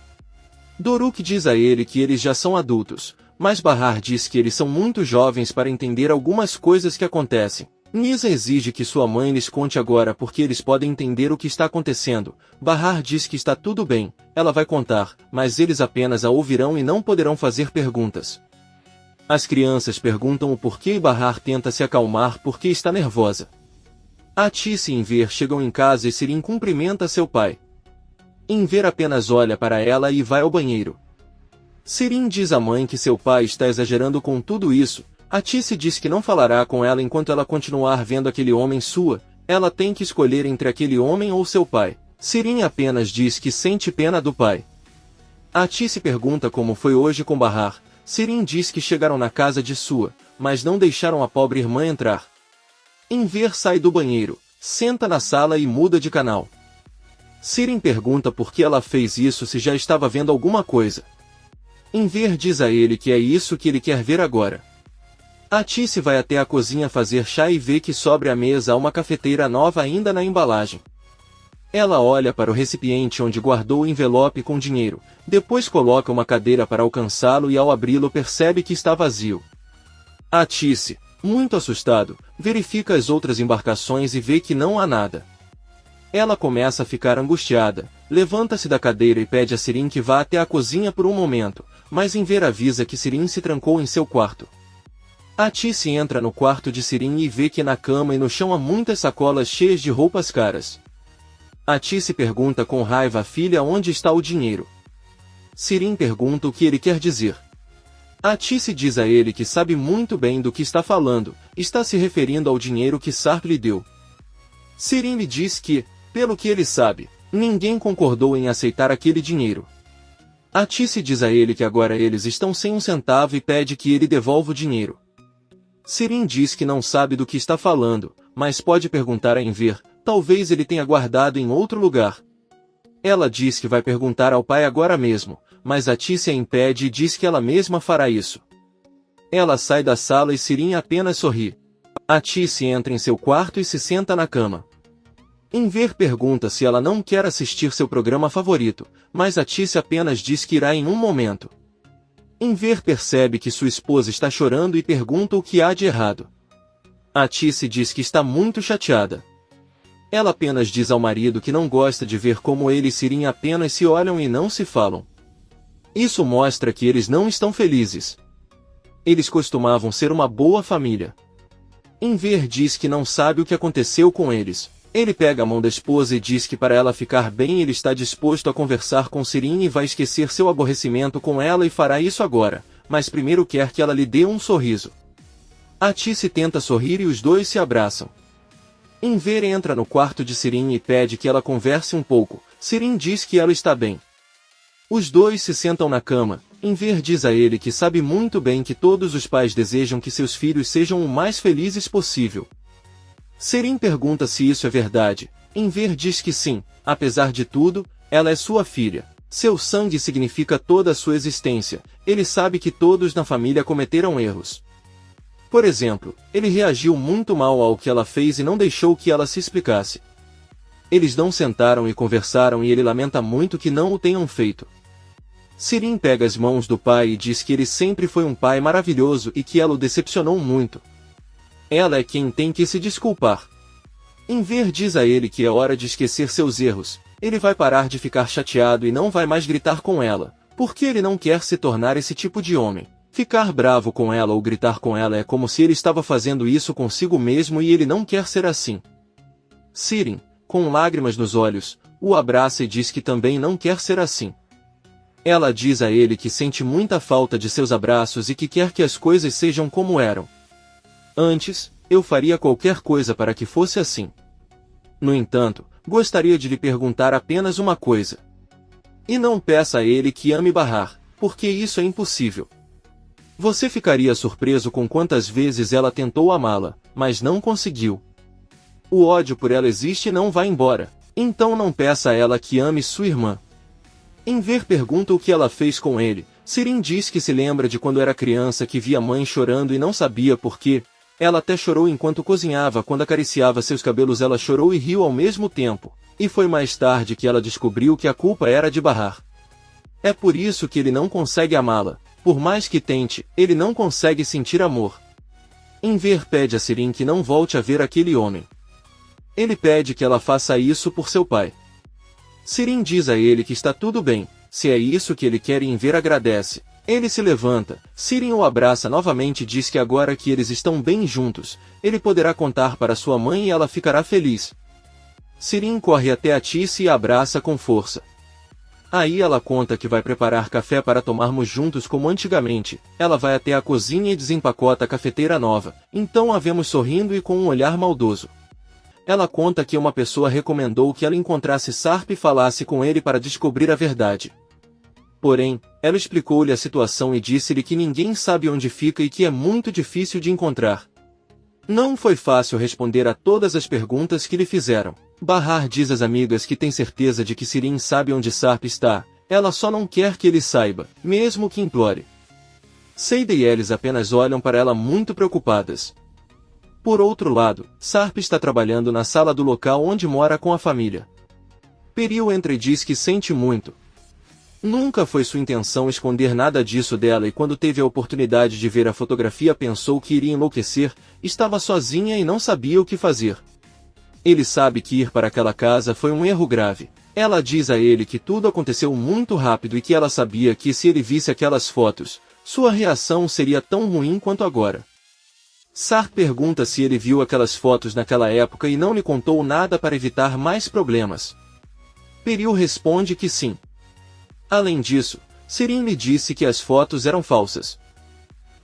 Doruk diz a ele que eles já são adultos, mas Bahar diz que eles são muito jovens para entender algumas coisas que acontecem. Nizam exige que sua mãe lhes conte agora porque eles podem entender o que está acontecendo. Bahar diz que está tudo bem, ela vai contar, mas eles apenas a ouvirão e não poderão fazer perguntas. As crianças perguntam o porquê e Bahar tenta se acalmar porque está nervosa. A Tice e Enver chegam em casa e Sirin cumprimenta seu pai. Enver apenas olha para ela e vai ao banheiro. Sirin diz à mãe que seu pai está exagerando com tudo isso. A Tice diz que não falará com ela enquanto ela continuar vendo aquele homem sua. Ela tem que escolher entre aquele homem ou seu pai. Sirin apenas diz que sente pena do pai. A Tice pergunta como foi hoje com Bahar. Sirin diz que chegaram na casa de sua, mas não deixaram a pobre irmã entrar. Enver sai do banheiro, senta na sala e muda de canal. Sirin pergunta por que ela fez isso se já estava vendo alguma coisa. Enver diz a ele que é isso que ele quer ver agora. A Tice vai até a cozinha fazer chá e vê que sobre a mesa há uma cafeteira nova ainda na embalagem. Ela olha para o recipiente onde guardou o envelope com dinheiro, depois coloca uma cadeira para alcançá-lo e ao abri-lo percebe que está vazio. A Tice, muito assustado, verifica as outras embarcações e vê que não há nada. Ela começa a ficar angustiada, levanta-se da cadeira e pede a Sirin que vá até a cozinha por um momento, mas Enver avisa que Sirin se trancou em seu quarto. Atice entra no quarto de Sirin e vê que na cama e no chão há muitas sacolas cheias de roupas caras. Atice pergunta com raiva à filha onde está o dinheiro. Sirin pergunta o que ele quer dizer. Atice diz a ele que sabe muito bem do que está falando, está se referindo ao dinheiro que Sarp lhe deu. Sirin lhe diz que, pelo que ele sabe, ninguém concordou em aceitar aquele dinheiro. Atice diz a ele que agora eles estão sem um centavo e pede que ele devolva o dinheiro. Sirin diz que não sabe do que está falando, mas pode perguntar a Enver, talvez ele tenha guardado em outro lugar. Ela diz que vai perguntar ao pai agora mesmo, mas Atice a impede e diz que ela mesma fará isso. Ela sai da sala e Sirin apenas sorri. Atice entra em seu quarto e se senta na cama. Enver pergunta se ela não quer assistir seu programa favorito, mas Atice apenas diz que irá em um momento. Enver percebe que sua esposa está chorando e pergunta o que há de errado. Atice diz que está muito chateada. Ela apenas diz ao marido que não gosta de ver como ele e Sirin apenas se olham e não se falam. Isso mostra que eles não estão felizes. Eles costumavam ser uma boa família. Enver diz que não sabe o que aconteceu com eles. Ele pega a mão da esposa e diz que para ela ficar bem ele está disposto a conversar com Sirin e vai esquecer seu aborrecimento com ela e fará isso agora, mas primeiro quer que ela lhe dê um sorriso. Atice tenta sorrir e os dois se abraçam. Enver entra no quarto de Sirin e pede que ela converse um pouco. Sirin diz que ela está bem. Os dois se sentam na cama. Enver diz a ele que sabe muito bem que todos os pais desejam que seus filhos sejam o mais felizes possível. Sirin pergunta se isso é verdade. Enver diz que sim, apesar de tudo, ela é sua filha. Seu sangue significa toda a sua existência. Ele sabe que todos na família cometeram erros. Por exemplo, ele reagiu muito mal ao que ela fez e não deixou que ela se explicasse. Eles não sentaram e conversaram e ele lamenta muito que não o tenham feito. Sirin pega as mãos do pai e diz que ele sempre foi um pai maravilhoso e que ela o decepcionou muito. Ela é quem tem que se desculpar. Enver diz a ele que é hora de esquecer seus erros. Ele vai parar de ficar chateado e não vai mais gritar com ela, porque ele não quer se tornar esse tipo de homem. Ficar bravo com ela ou gritar com ela é como se ele estava fazendo isso consigo mesmo e ele não quer ser assim. Sirin, com lágrimas nos olhos, o abraça e diz que também não quer ser assim. Ela diz a ele que sente muita falta de seus abraços e que quer que as coisas sejam como eram. Antes, eu faria qualquer coisa para que fosse assim. No entanto, gostaria de lhe perguntar apenas uma coisa. E não peça a ele que ame barrar, porque isso é impossível. Você ficaria surpreso com quantas vezes ela tentou amá-la, mas não conseguiu. O ódio por ela existe e não vai embora, então não peça a ela que ame sua irmã. Enver pergunta o que ela fez com ele. Sirin diz que se lembra de quando era criança que via a mãe chorando e não sabia por quê. Ela até chorou enquanto cozinhava, quando acariciava seus cabelos ela chorou e riu ao mesmo tempo. E foi mais tarde que ela descobriu que a culpa era de barrar. É por isso que ele não consegue amá-la. Por mais que tente, ele não consegue sentir amor. Enver pede a Sirin que não volte a ver aquele homem. Ele pede que ela faça isso por seu pai. Sirin diz a ele que está tudo bem, se é isso que ele quer e Enver agradece. Ele se levanta, Sirin o abraça novamente e diz que agora que eles estão bem juntos, ele poderá contar para sua mãe e ela ficará feliz. Sirin corre até Atice e a abraça com força. Aí ela conta que vai preparar café para tomarmos juntos como antigamente. Ela vai até a cozinha e desempacota a cafeteira nova, então a vemos sorrindo e com um olhar maldoso. Ela conta que uma pessoa recomendou que ela encontrasse Sarp e falasse com ele para descobrir a verdade. Porém, ela explicou-lhe a situação e disse-lhe que ninguém sabe onde fica e que é muito difícil de encontrar. Não foi fácil responder a todas as perguntas que lhe fizeram. Bahar diz às amigas que tem certeza de que Sirin sabe onde Sarp está, ela só não quer que ele saiba, mesmo que implore. Seida e Elis apenas olham para ela muito preocupadas. Por outro lado, Sarp está trabalhando na sala do local onde mora com a família. Peril entra e diz que sente muito. Nunca foi sua intenção esconder nada disso dela e quando teve a oportunidade de ver a fotografia pensou que iria enlouquecer, estava sozinha e não sabia o que fazer. Ele sabe que ir para aquela casa foi um erro grave. Ela diz a ele que tudo aconteceu muito rápido e que ela sabia que se ele visse aquelas fotos, sua reação seria tão ruim quanto agora. Sarp pergunta se ele viu aquelas fotos naquela época e não lhe contou nada para evitar mais problemas. Peril responde que sim. Além disso, Sirin lhe disse que as fotos eram falsas.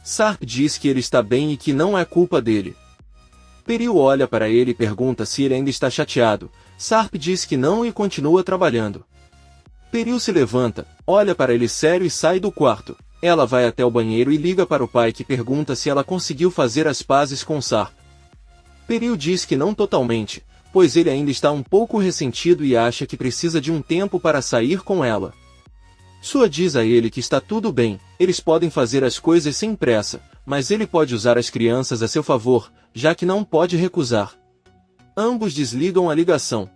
Sarp diz que ele está bem e que não é culpa dele. Peril olha para ele e pergunta se ele ainda está chateado. Sarp diz que não e continua trabalhando. Peril se levanta, olha para ele sério e sai do quarto. Ela vai até o banheiro e liga para o pai, que pergunta se ela conseguiu fazer as pazes com Sarp. Peril diz que não totalmente, pois ele ainda está um pouco ressentido e acha que precisa de um tempo para sair com ela. Sua diz a ele que está tudo bem, eles podem fazer as coisas sem pressa, mas ele pode usar as crianças a seu favor, já que não pode recusar. Ambos desligam a ligação.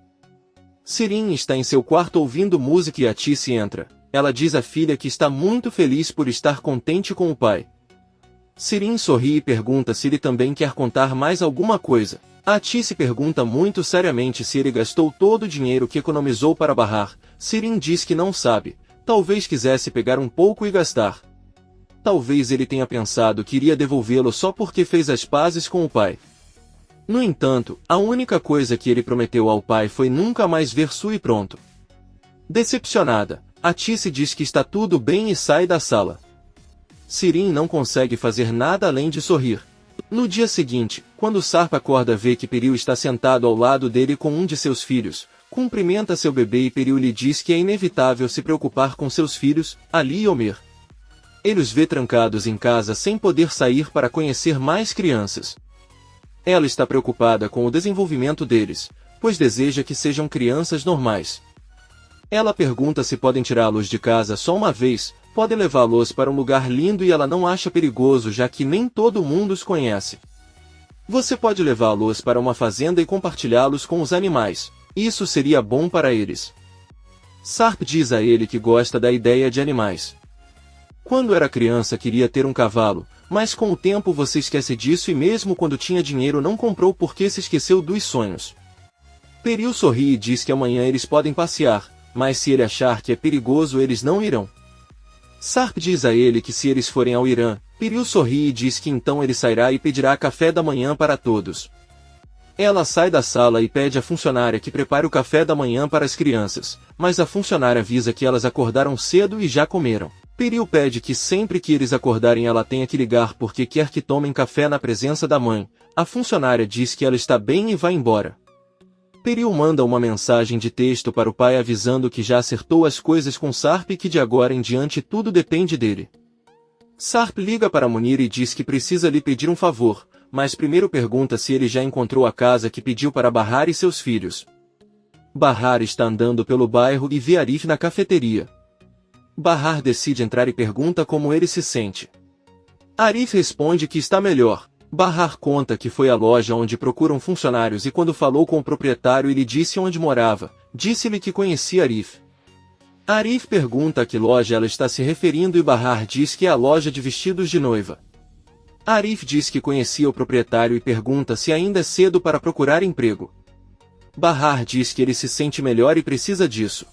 Sirin está em seu quarto ouvindo música e a Tice entra. Ela diz à filha que está muito feliz por estar contente com o pai. Sirin sorri e pergunta se ele também quer contar mais alguma coisa. A Tice pergunta muito seriamente se ele gastou todo o dinheiro que economizou para barrar. Sirin diz que não sabe. Talvez quisesse pegar um pouco e gastar. Talvez ele tenha pensado que iria devolvê-lo só porque fez as pazes com o pai. No entanto, a única coisa que ele prometeu ao pai foi nunca mais ver Sue e pronto. Decepcionada, a Tice diz que está tudo bem e sai da sala. Sirin não consegue fazer nada além de sorrir. No dia seguinte, quando Sarp acorda, vê que Peril está sentado ao lado dele com um de seus filhos, cumprimenta seu bebê e Peril lhe diz que é inevitável se preocupar com seus filhos, Ali e Omer. Ele os vê trancados em casa sem poder sair para conhecer mais crianças. Ela está preocupada com o desenvolvimento deles, pois deseja que sejam crianças normais. Ela pergunta se podem tirá-los de casa só uma vez, podem levá-los para um lugar lindo e ela não acha perigoso, já que nem todo mundo os conhece. Você pode levá-los para uma fazenda e compartilhá-los com os animais, isso seria bom para eles. Sarp diz a ele que gosta da ideia de animais. Quando era criança queria ter um cavalo, mas com o tempo você esquece disso e mesmo quando tinha dinheiro não comprou porque se esqueceu dos sonhos. Peril sorri e diz que amanhã eles podem passear, mas se ele achar que é perigoso eles não irão. Sarp diz a ele que se eles forem ao Irã, Peril sorri e diz que então ele sairá e pedirá café da manhã para todos. Ela sai da sala e pede à funcionária que prepare o café da manhã para as crianças, mas a funcionária avisa que elas acordaram cedo e já comeram. Peril pede que sempre que eles acordarem ela tenha que ligar porque quer que tomem café na presença da mãe. A funcionária diz que ela está bem e vai embora. Peril manda uma mensagem de texto para o pai avisando que já acertou as coisas com Sarp e que de agora em diante tudo depende dele. Sarp liga para Munir e diz que precisa lhe pedir um favor, mas primeiro pergunta se ele já encontrou a casa que pediu para Bahar e seus filhos. Bahar está andando pelo bairro e vê Arif na cafeteria. Bahar decide entrar e pergunta como ele se sente. Arif responde que está melhor. Bahar conta que foi à loja onde procuram funcionários e quando falou com o proprietário e lhe disse onde morava, disse-lhe que conhecia Arif. Arif pergunta a que loja ela está se referindo e Bahar diz que é a loja de vestidos de noiva. Arif diz que conhecia o proprietário e pergunta se ainda é cedo para procurar emprego. Bahar diz que ele se sente melhor e precisa disso.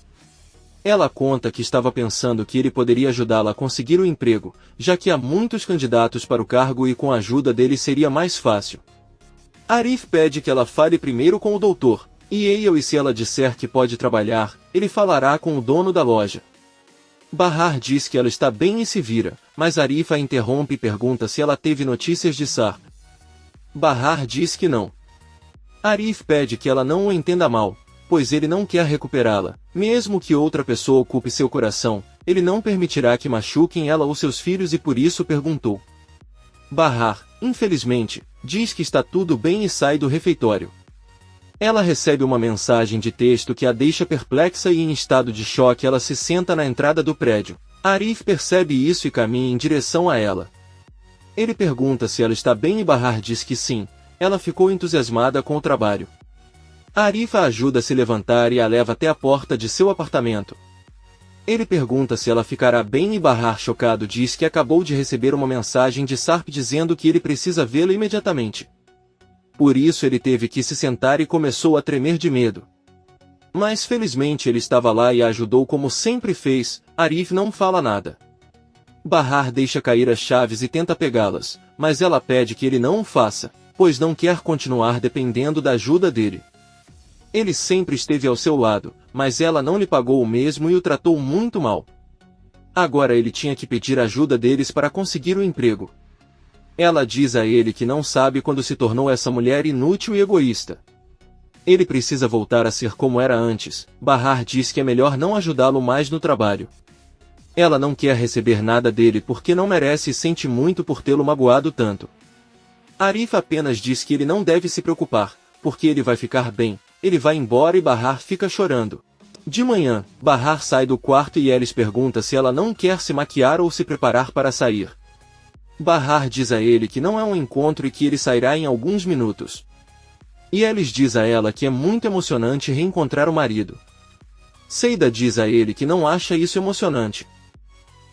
Ela conta que estava pensando que ele poderia ajudá-la a conseguir o emprego, já que há muitos candidatos para o cargo e com a ajuda dele seria mais fácil. Arif pede que ela fale primeiro com o doutor, e se ela disser que pode trabalhar, ele falará com o dono da loja. Bahar diz que ela está bem e se vira, mas Arif a interrompe e pergunta se ela teve notícias de Sarp. Bahar diz que não. Arif pede que ela não o entenda mal, pois ele não quer recuperá-la. Mesmo que outra pessoa ocupe seu coração, ele não permitirá que machuquem ela ou seus filhos e por isso perguntou. Bahar, infelizmente, diz que está tudo bem e sai do refeitório. Ela recebe uma mensagem de texto que a deixa perplexa e em estado de choque ela se senta na entrada do prédio. Arif percebe isso e caminha em direção a ela. Ele pergunta se ela está bem e Bahar diz que sim. Ela ficou entusiasmada com o trabalho. Arif a ajuda a se levantar e a leva até a porta de seu apartamento. Ele pergunta se ela ficará bem e Bahar, chocado, diz que acabou de receber uma mensagem de Sarp dizendo que ele precisa vê-la imediatamente. Por isso ele teve que se sentar e começou a tremer de medo. Mas felizmente ele estava lá e a ajudou como sempre fez. Arif não fala nada. Bahar deixa cair as chaves e tenta pegá-las, mas ela pede que ele não o faça, pois não quer continuar dependendo da ajuda dele. Ele sempre esteve ao seu lado, mas ela não lhe pagou o mesmo e o tratou muito mal. Agora ele tinha que pedir ajuda deles para conseguir o emprego. Ela diz a ele que não sabe quando se tornou essa mulher inútil e egoísta. Ele precisa voltar a ser como era antes. Bahar diz que é melhor não ajudá-lo mais no trabalho. Ela não quer receber nada dele porque não merece e sente muito por tê-lo magoado tanto. Arif apenas diz que ele não deve se preocupar, porque ele vai ficar bem. Ele vai embora e Bahar fica chorando. De manhã, Bahar sai do quarto e Elis pergunta se ela não quer se maquiar ou se preparar para sair. Bahar diz a ele que não é um encontro e que ele sairá em alguns minutos. E Elis diz a ela que é muito emocionante reencontrar o marido. Seida diz a ele que não acha isso emocionante.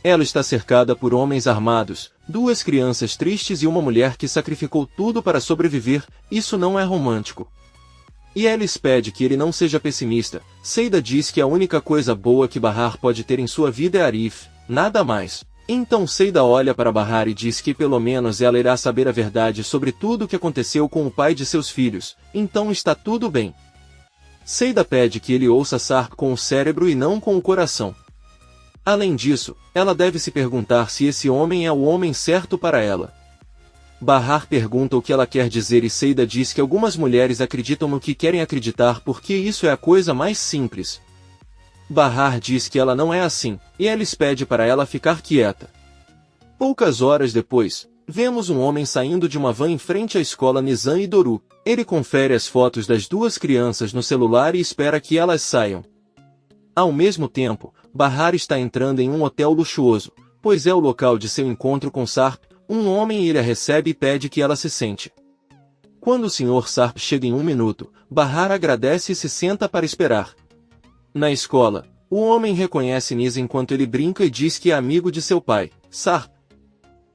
Ela está cercada por homens armados, 2 crianças tristes e uma mulher que sacrificou tudo para sobreviver. Isso não é romântico. E Elis pede que ele não seja pessimista. Seida diz que a única coisa boa que Bahar pode ter em sua vida é Arif, nada mais. Então Seida olha para Bahar e diz que pelo menos ela irá saber a verdade sobre tudo o que aconteceu com o pai de seus filhos, então está tudo bem. Seida pede que ele ouça Sarp com o cérebro e não com o coração. Além disso, ela deve se perguntar se esse homem é o homem certo para ela. Bahar pergunta o que ela quer dizer e Seida diz que algumas mulheres acreditam no que querem acreditar porque isso é a coisa mais simples. Bahar diz que ela não é assim, e Elis pede para ela ficar quieta. Poucas horas depois, vemos um homem saindo de uma van em frente à escola Nizam e Doru. Ele confere as fotos das 2 crianças no celular e espera que elas saiam. Ao mesmo tempo, Bahar está entrando em um hotel luxuoso, pois é o local de seu encontro com Sarp. Um homem ele a recebe e pede que ela se sente. Quando o Sr. Sarp chega em 1 minuto, Bahar agradece e se senta para esperar. Na escola, o homem reconhece Nis enquanto ele brinca e diz que é amigo de seu pai, Sarp.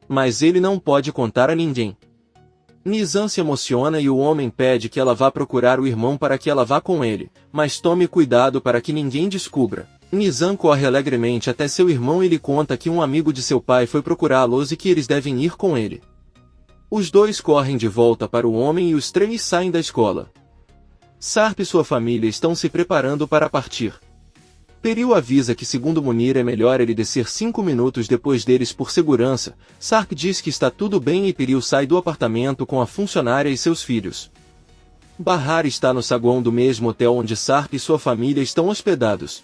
Mas ele não pode contar a ninguém. Nizam se emociona e o homem pede que ela vá procurar o irmão para que ela vá com ele, mas tome cuidado para que ninguém descubra. Nizam corre alegremente até seu irmão e lhe conta que um amigo de seu pai foi procurá-los e que eles devem ir com ele. Os 2 correm de volta para o homem e os 3 saem da escola. Sarp e sua família estão se preparando para partir. Peril avisa que segundo Munir é melhor ele descer 5 minutos depois deles por segurança. Sarp diz que está tudo bem e Peril sai do apartamento com a funcionária e seus filhos. Bahar está no saguão do mesmo hotel onde Sarp e sua família estão hospedados.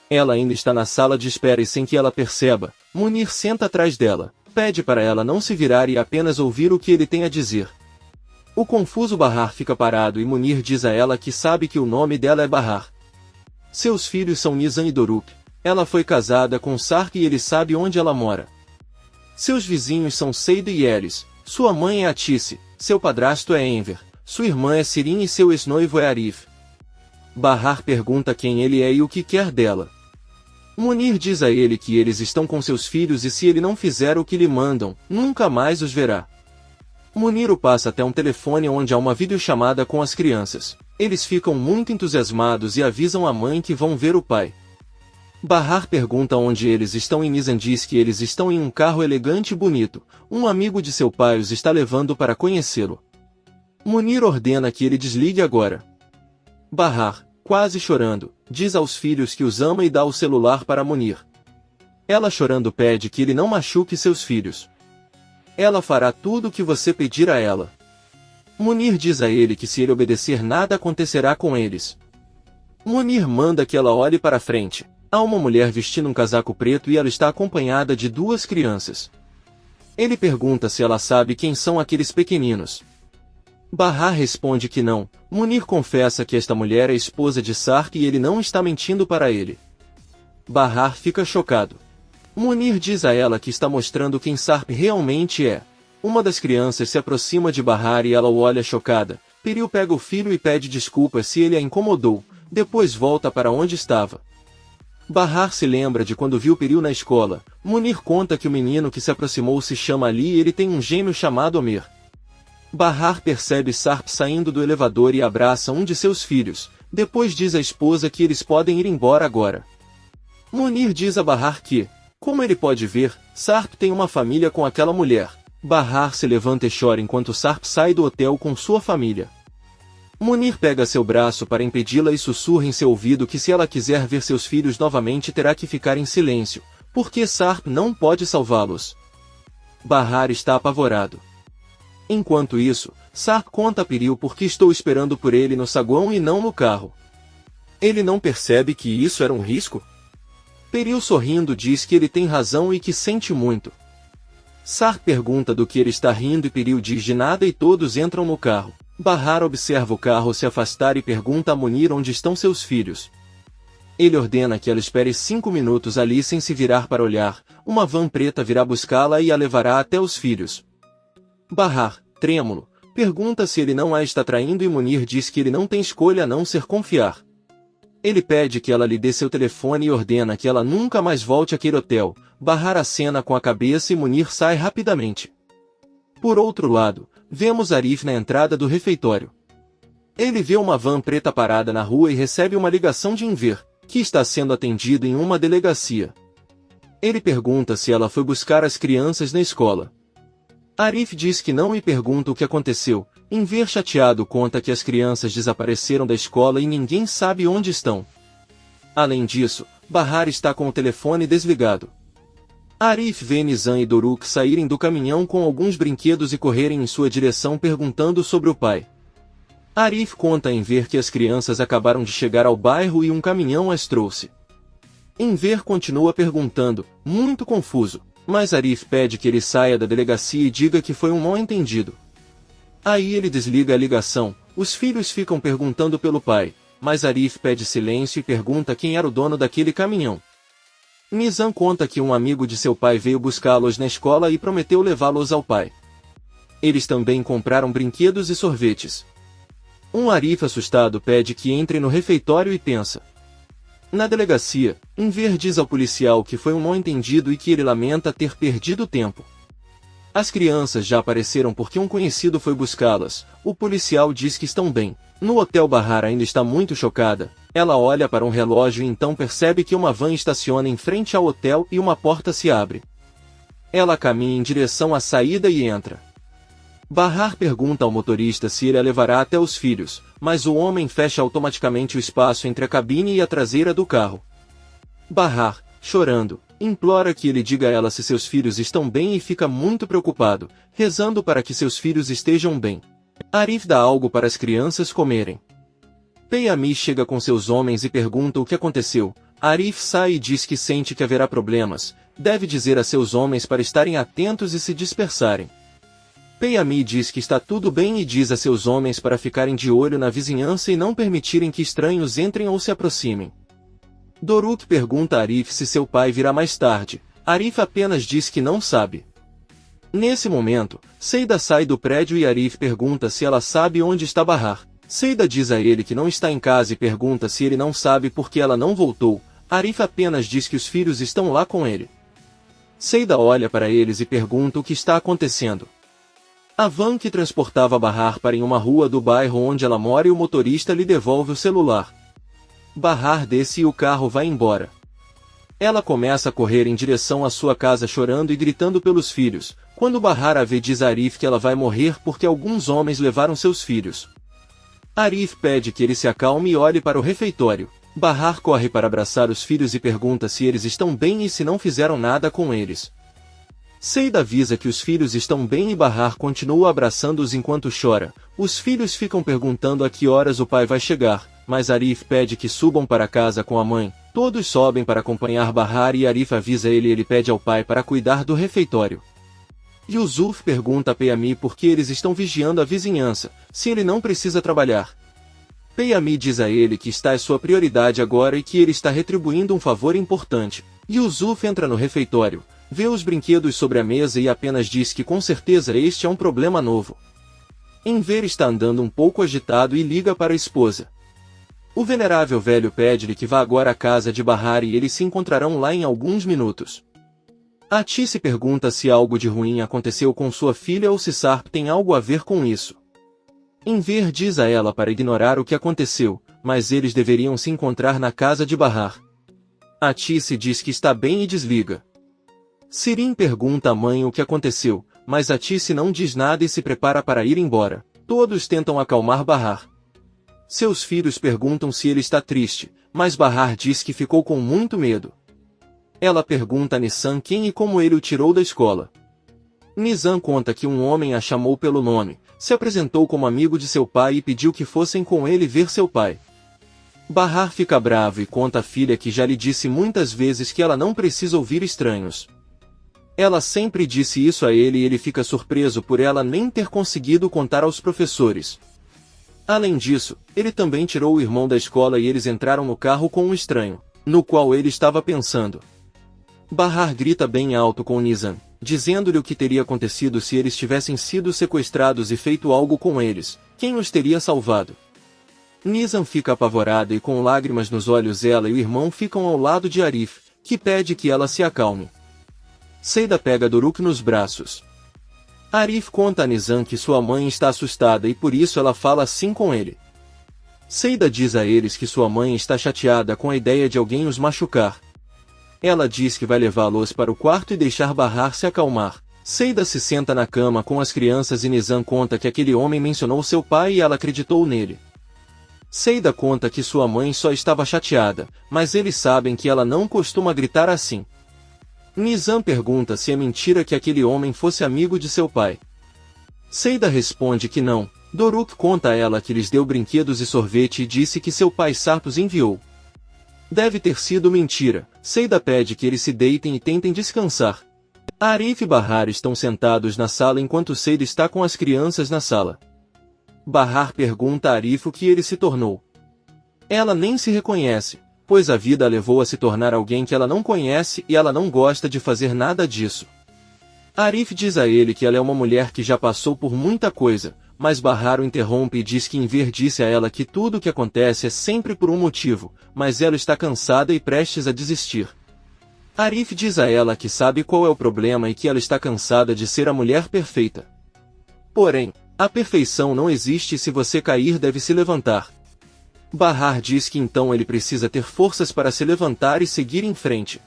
Ela ainda está na sala de espera e sem que ela perceba, Munir senta atrás dela, pede para ela não se virar e apenas ouvir o que ele tem a dizer. O confuso Bahar fica parado e Munir diz a ela que sabe que o nome dela é Bahar. Seus filhos são Nizam e Doruk. Ela foi casada com Sarp e ele sabe onde ela mora. Seus vizinhos são Seida e Elis. Sua mãe é Atice, seu padrasto é Enver, sua irmã é Sirin e seu ex-noivo é Arif. Bahar pergunta quem ele é e o que quer dela. Munir diz a ele que eles estão com seus filhos e se ele não fizer o que lhe mandam, nunca mais os verá. Munir o passa até um telefone onde há uma videochamada com as crianças. Eles ficam muito entusiasmados e avisam a mãe que vão ver o pai. Bahar pergunta onde eles estão e Nizam diz que eles estão em um carro elegante e bonito. Um amigo de seu pai os está levando para conhecê-lo. Munir ordena que ele desligue agora. Bahar, quase chorando, diz aos filhos que os ama e dá o celular para Munir. Ela chorando pede que ele não machuque seus filhos. Ela fará tudo o que você pedir a ela. Munir diz a ele que se ele obedecer nada acontecerá com eles. Munir manda que ela olhe para frente. Há uma mulher vestindo um casaco preto e ela está acompanhada de 2 crianças. Ele pergunta se ela sabe quem são aqueles pequeninos. Bahar responde que não. Munir confessa que esta mulher é esposa de Sarp e ele não está mentindo para ele. Bahar fica chocado. Munir diz a ela que está mostrando quem Sarp realmente é. Uma das crianças se aproxima de Bahar e ela o olha chocada. Peril pega o filho e pede desculpas se ele a incomodou, depois volta para onde estava. Bahar se lembra de quando viu Peril na escola. Munir conta que o menino que se aproximou se chama Ali e ele tem um gêmeo chamado Omer. Bahar percebe Sarp saindo do elevador e abraça um de seus filhos. Depois diz à esposa que eles podem ir embora agora. Munir diz a Bahar que, como ele pode ver, Sarp tem uma família com aquela mulher. Bahar se levanta e chora enquanto Sarp sai do hotel com sua família. Munir pega seu braço para impedi-la e sussurra em seu ouvido que se ela quiser ver seus filhos novamente terá que ficar em silêncio, porque Sarp não pode salvá-los. Bahar está apavorado. Enquanto isso, Sarp conta a Piril porque estou esperando por ele no saguão e não no carro. Ele não percebe que isso era um risco? Piril sorrindo diz que ele tem razão e que sente muito. Sarp pergunta do que ele está rindo e Piril diz de nada e todos entram no carro. Bahar observa o carro se afastar e pergunta a Munir onde estão seus filhos. Ele ordena que ela espere 5 minutos ali sem se virar para olhar. Uma van preta virá buscá-la e a levará até os filhos. Bahar, trêmulo, pergunta se ele não a está traindo e Munir diz que ele não tem escolha a não ser confiar. Ele pede que ela lhe dê seu telefone e ordena que ela nunca mais volte àquele hotel. Bahar acena com a cabeça e Munir sai rapidamente. Por outro lado, vemos Arif na entrada do refeitório. Ele vê uma van preta parada na rua e recebe uma ligação de Enver, que está sendo atendido em uma delegacia. Ele pergunta se ela foi buscar as crianças na escola. Arif diz que não e pergunta o que aconteceu. Enver chateado conta que as crianças desapareceram da escola e ninguém sabe onde estão. Além disso, Bahar está com o telefone desligado. Arif vê Nizam e Doruk saírem do caminhão com alguns brinquedos e correrem em sua direção perguntando sobre o pai. Arif conta a Enver que as crianças acabaram de chegar ao bairro e um caminhão as trouxe. Enver continua perguntando, muito confuso, mas Arif pede que ele saia da delegacia e diga que foi um mal-entendido. Aí ele desliga a ligação, os filhos ficam perguntando pelo pai, mas Arif pede silêncio e pergunta quem era o dono daquele caminhão. Nizam conta que um amigo de seu pai veio buscá-los na escola e prometeu levá-los ao pai. Eles também compraram brinquedos e sorvetes. Um Arif assustado pede que entre no refeitório e pensa. Na delegacia, Enver diz ao policial que foi um mal-entendido e que ele lamenta ter perdido tempo. As crianças já apareceram porque um conhecido foi buscá-las. O policial diz que estão bem. No hotel Bahar ainda está muito chocada. Ela olha para um relógio e então percebe que uma van estaciona em frente ao hotel e uma porta se abre. Ela caminha em direção à saída e entra. Bahar pergunta ao motorista se ele a levará até os filhos, mas o homem fecha automaticamente o espaço entre a cabine e a traseira do carro. Bahar, chorando, implora que ele diga a ela se seus filhos estão bem e fica muito preocupado, rezando para que seus filhos estejam bem. Arif dá algo para as crianças comerem. Peyami chega com seus homens e pergunta o que aconteceu. Arif sai e diz que sente que haverá problemas, deve dizer a seus homens para estarem atentos e se dispersarem. Peyami diz que está tudo bem e diz a seus homens para ficarem de olho na vizinhança e não permitirem que estranhos entrem ou se aproximem. Doruk pergunta a Arif se seu pai virá mais tarde. Arif apenas diz que não sabe. Nesse momento, Seida sai do prédio e Arif pergunta se ela sabe onde está Bahar. Seida diz a ele que não está em casa e pergunta se ele não sabe por que ela não voltou. Arif apenas diz que os filhos estão lá com ele. Seida olha para eles e pergunta o que está acontecendo. A van que transportava Bahar para em uma rua do bairro onde ela mora e o motorista lhe devolve o celular. Bahar desce e o carro vai embora. Ela começa a correr em direção à sua casa chorando e gritando pelos filhos. Quando Bahar a vê diz a Arif que ela vai morrer porque alguns homens levaram seus filhos. Arif pede que ele se acalme e olhe para o refeitório. Bahar corre para abraçar os filhos e pergunta se eles estão bem e se não fizeram nada com eles. Seida avisa que os filhos estão bem e Bahar continua abraçando-os enquanto chora. Os filhos ficam perguntando a que horas o pai vai chegar, mas Arif pede que subam para casa com a mãe. Todos sobem para acompanhar Bahar e Arif avisa ele e ele pede ao pai para cuidar do refeitório. Yusuf pergunta a Peyami por que eles estão vigiando a vizinhança, se ele não precisa trabalhar. Peyami diz a ele que está é sua prioridade agora e que ele está retribuindo um favor importante. Yusuf entra no refeitório, vê os brinquedos sobre a mesa e apenas diz que com certeza este é um problema novo. Enver está andando um pouco agitado e liga para a esposa. O venerável velho pede-lhe que vá agora à casa de Bahar e eles se encontrarão lá em alguns minutos. Ati se pergunta se algo de ruim aconteceu com sua filha ou se Sarp tem algo a ver com isso. Enver diz a ela para ignorar o que aconteceu, mas eles deveriam se encontrar na casa de Bahar. Ati se diz que está bem e desliga. Sirin pergunta à mãe o que aconteceu, mas a Tice não diz nada e se prepara para ir embora. Todos tentam acalmar Bahar. Seus filhos perguntam se ele está triste, mas Bahar diz que ficou com muito medo. Ela pergunta a Nisan quem e como ele o tirou da escola. Nisan conta que um homem a chamou pelo nome, se apresentou como amigo de seu pai e pediu que fossem com ele ver seu pai. Bahar fica bravo e conta à filha que já lhe disse muitas vezes que ela não precisa ouvir estranhos. Ela sempre disse isso a ele e ele fica surpreso por ela nem ter conseguido contar aos professores. Além disso, ele também tirou o irmão da escola e eles entraram no carro com um estranho, no qual ele estava pensando. Bahar grita bem alto com Nisan, dizendo-lhe o que teria acontecido se eles tivessem sido sequestrados e feito algo com eles, quem os teria salvado. Nisan fica apavorada e com lágrimas nos olhos ela e o irmão ficam ao lado de Arif, que pede que ela se acalme. Seida pega Doruk nos braços. Arif conta a Nisan que sua mãe está assustada e por isso ela fala assim com ele. Seida diz a eles que sua mãe está chateada com a ideia de alguém os machucar. Ela diz que vai levá-los para o quarto e deixar Bahar se acalmar. Seida se senta na cama com as crianças e Nisan conta que aquele homem mencionou seu pai e ela acreditou nele. Seida conta que sua mãe só estava chateada, mas eles sabem que ela não costuma gritar assim. Nisan pergunta se é mentira que aquele homem fosse amigo de seu pai. Seida responde que não. Doruk conta a ela que lhes deu brinquedos e sorvete e disse que seu pai Sarp os enviou. Deve ter sido mentira. Seida pede que eles se deitem e tentem descansar. Arif e Bahar estão sentados na sala enquanto Seida está com as crianças na sala. Bahar pergunta a Arif o que ele se tornou. Ela nem se reconhece, pois a vida a levou a se tornar alguém que ela não conhece e ela não gosta de fazer nada disso. Arif diz a ele que ela é uma mulher que já passou por muita coisa, mas Bahar o interrompe e diz que Enver disse a ela que tudo o que acontece é sempre por um motivo, mas ela está cansada e prestes a desistir. Arif diz a ela que sabe qual é o problema e que ela está cansada de ser a mulher perfeita. Porém, a perfeição não existe e se você cair deve se levantar. Bahar diz que então ele precisa ter forças para se levantar e seguir em frente.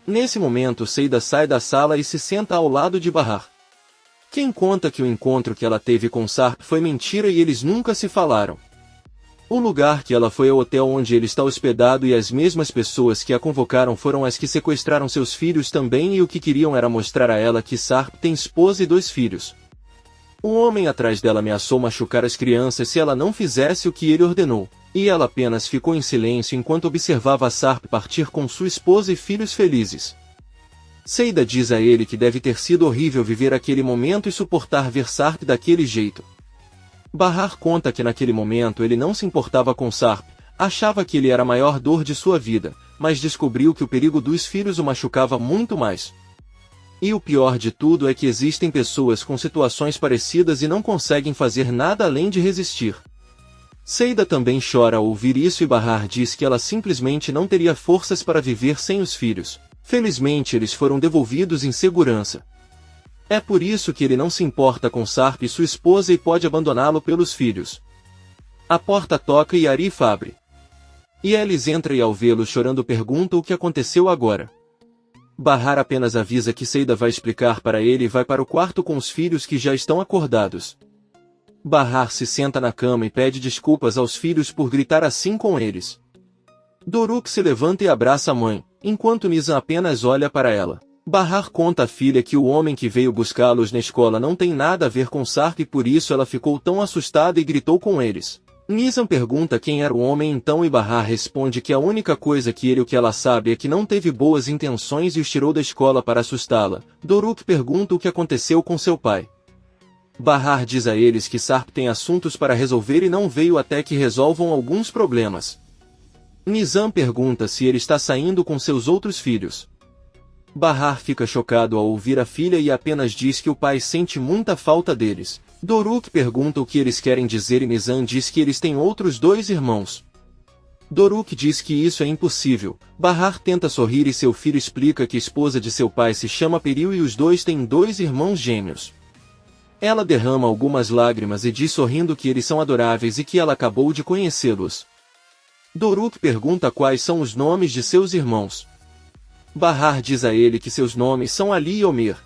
Nesse momento Seida sai da sala e se senta ao lado de Bahar. Quem conta que o encontro que ela teve com Sarp foi mentira e eles nunca se falaram. O lugar que ela foi é o hotel onde ele está hospedado e as mesmas pessoas que a convocaram foram as que sequestraram seus filhos também e o que queriam era mostrar a ela que Sarp tem esposa e 2 filhos. O homem atrás dela ameaçou machucar as crianças se ela não fizesse o que ele ordenou, e ela apenas ficou em silêncio enquanto observava Sarp partir com sua esposa e filhos felizes. Seida diz a ele que deve ter sido horrível viver aquele momento e suportar ver Sarp daquele jeito. Bahar conta que naquele momento ele não se importava com Sarp, achava que ele era a maior dor de sua vida, mas descobriu que o perigo dos filhos o machucava muito mais. E o pior de tudo é que existem pessoas com situações parecidas e não conseguem fazer nada além de resistir. Seida também chora ao ouvir isso e Bahar diz que ela simplesmente não teria forças para viver sem os filhos. Felizmente eles foram devolvidos em segurança. É por isso que ele não se importa com Sarp e sua esposa e pode abandoná-lo pelos filhos. A porta toca e Arif abre. E Elis entra e ao vê-lo chorando pergunta o que aconteceu agora. Bahar apenas avisa que Seida vai explicar para ele e vai para o quarto com os filhos que já estão acordados. Bahar se senta na cama e pede desculpas aos filhos por gritar assim com eles. Doruk se levanta e abraça a mãe, enquanto Nisan apenas olha para ela. Bahar conta à filha que o homem que veio buscá-los na escola não tem nada a ver com Sarp e por isso ela ficou tão assustada e gritou com eles. Nisan pergunta quem era o homem então e Bahar responde que a única coisa que ele o que ela sabe é que não teve boas intenções e os tirou da escola para assustá-la. Doruk pergunta o que aconteceu com seu pai. Bahar diz a eles que Sarp tem assuntos para resolver e não veio até que resolvam alguns problemas. Nisan pergunta se ele está saindo com seus outros filhos. Bahar fica chocado ao ouvir a filha e apenas diz que o pai sente muita falta deles. Doruk pergunta o que eles querem dizer e Nisan diz que eles têm outros 2 irmãos. Doruk diz que isso é impossível. Bahar tenta sorrir e seu filho explica que a esposa de seu pai se chama Peril e os 2 têm 2 irmãos gêmeos. Ela derrama algumas lágrimas e diz sorrindo que eles são adoráveis e que ela acabou de conhecê-los. Doruk pergunta quais são os nomes de seus irmãos. Bahar diz a ele que seus nomes são Ali e Omer.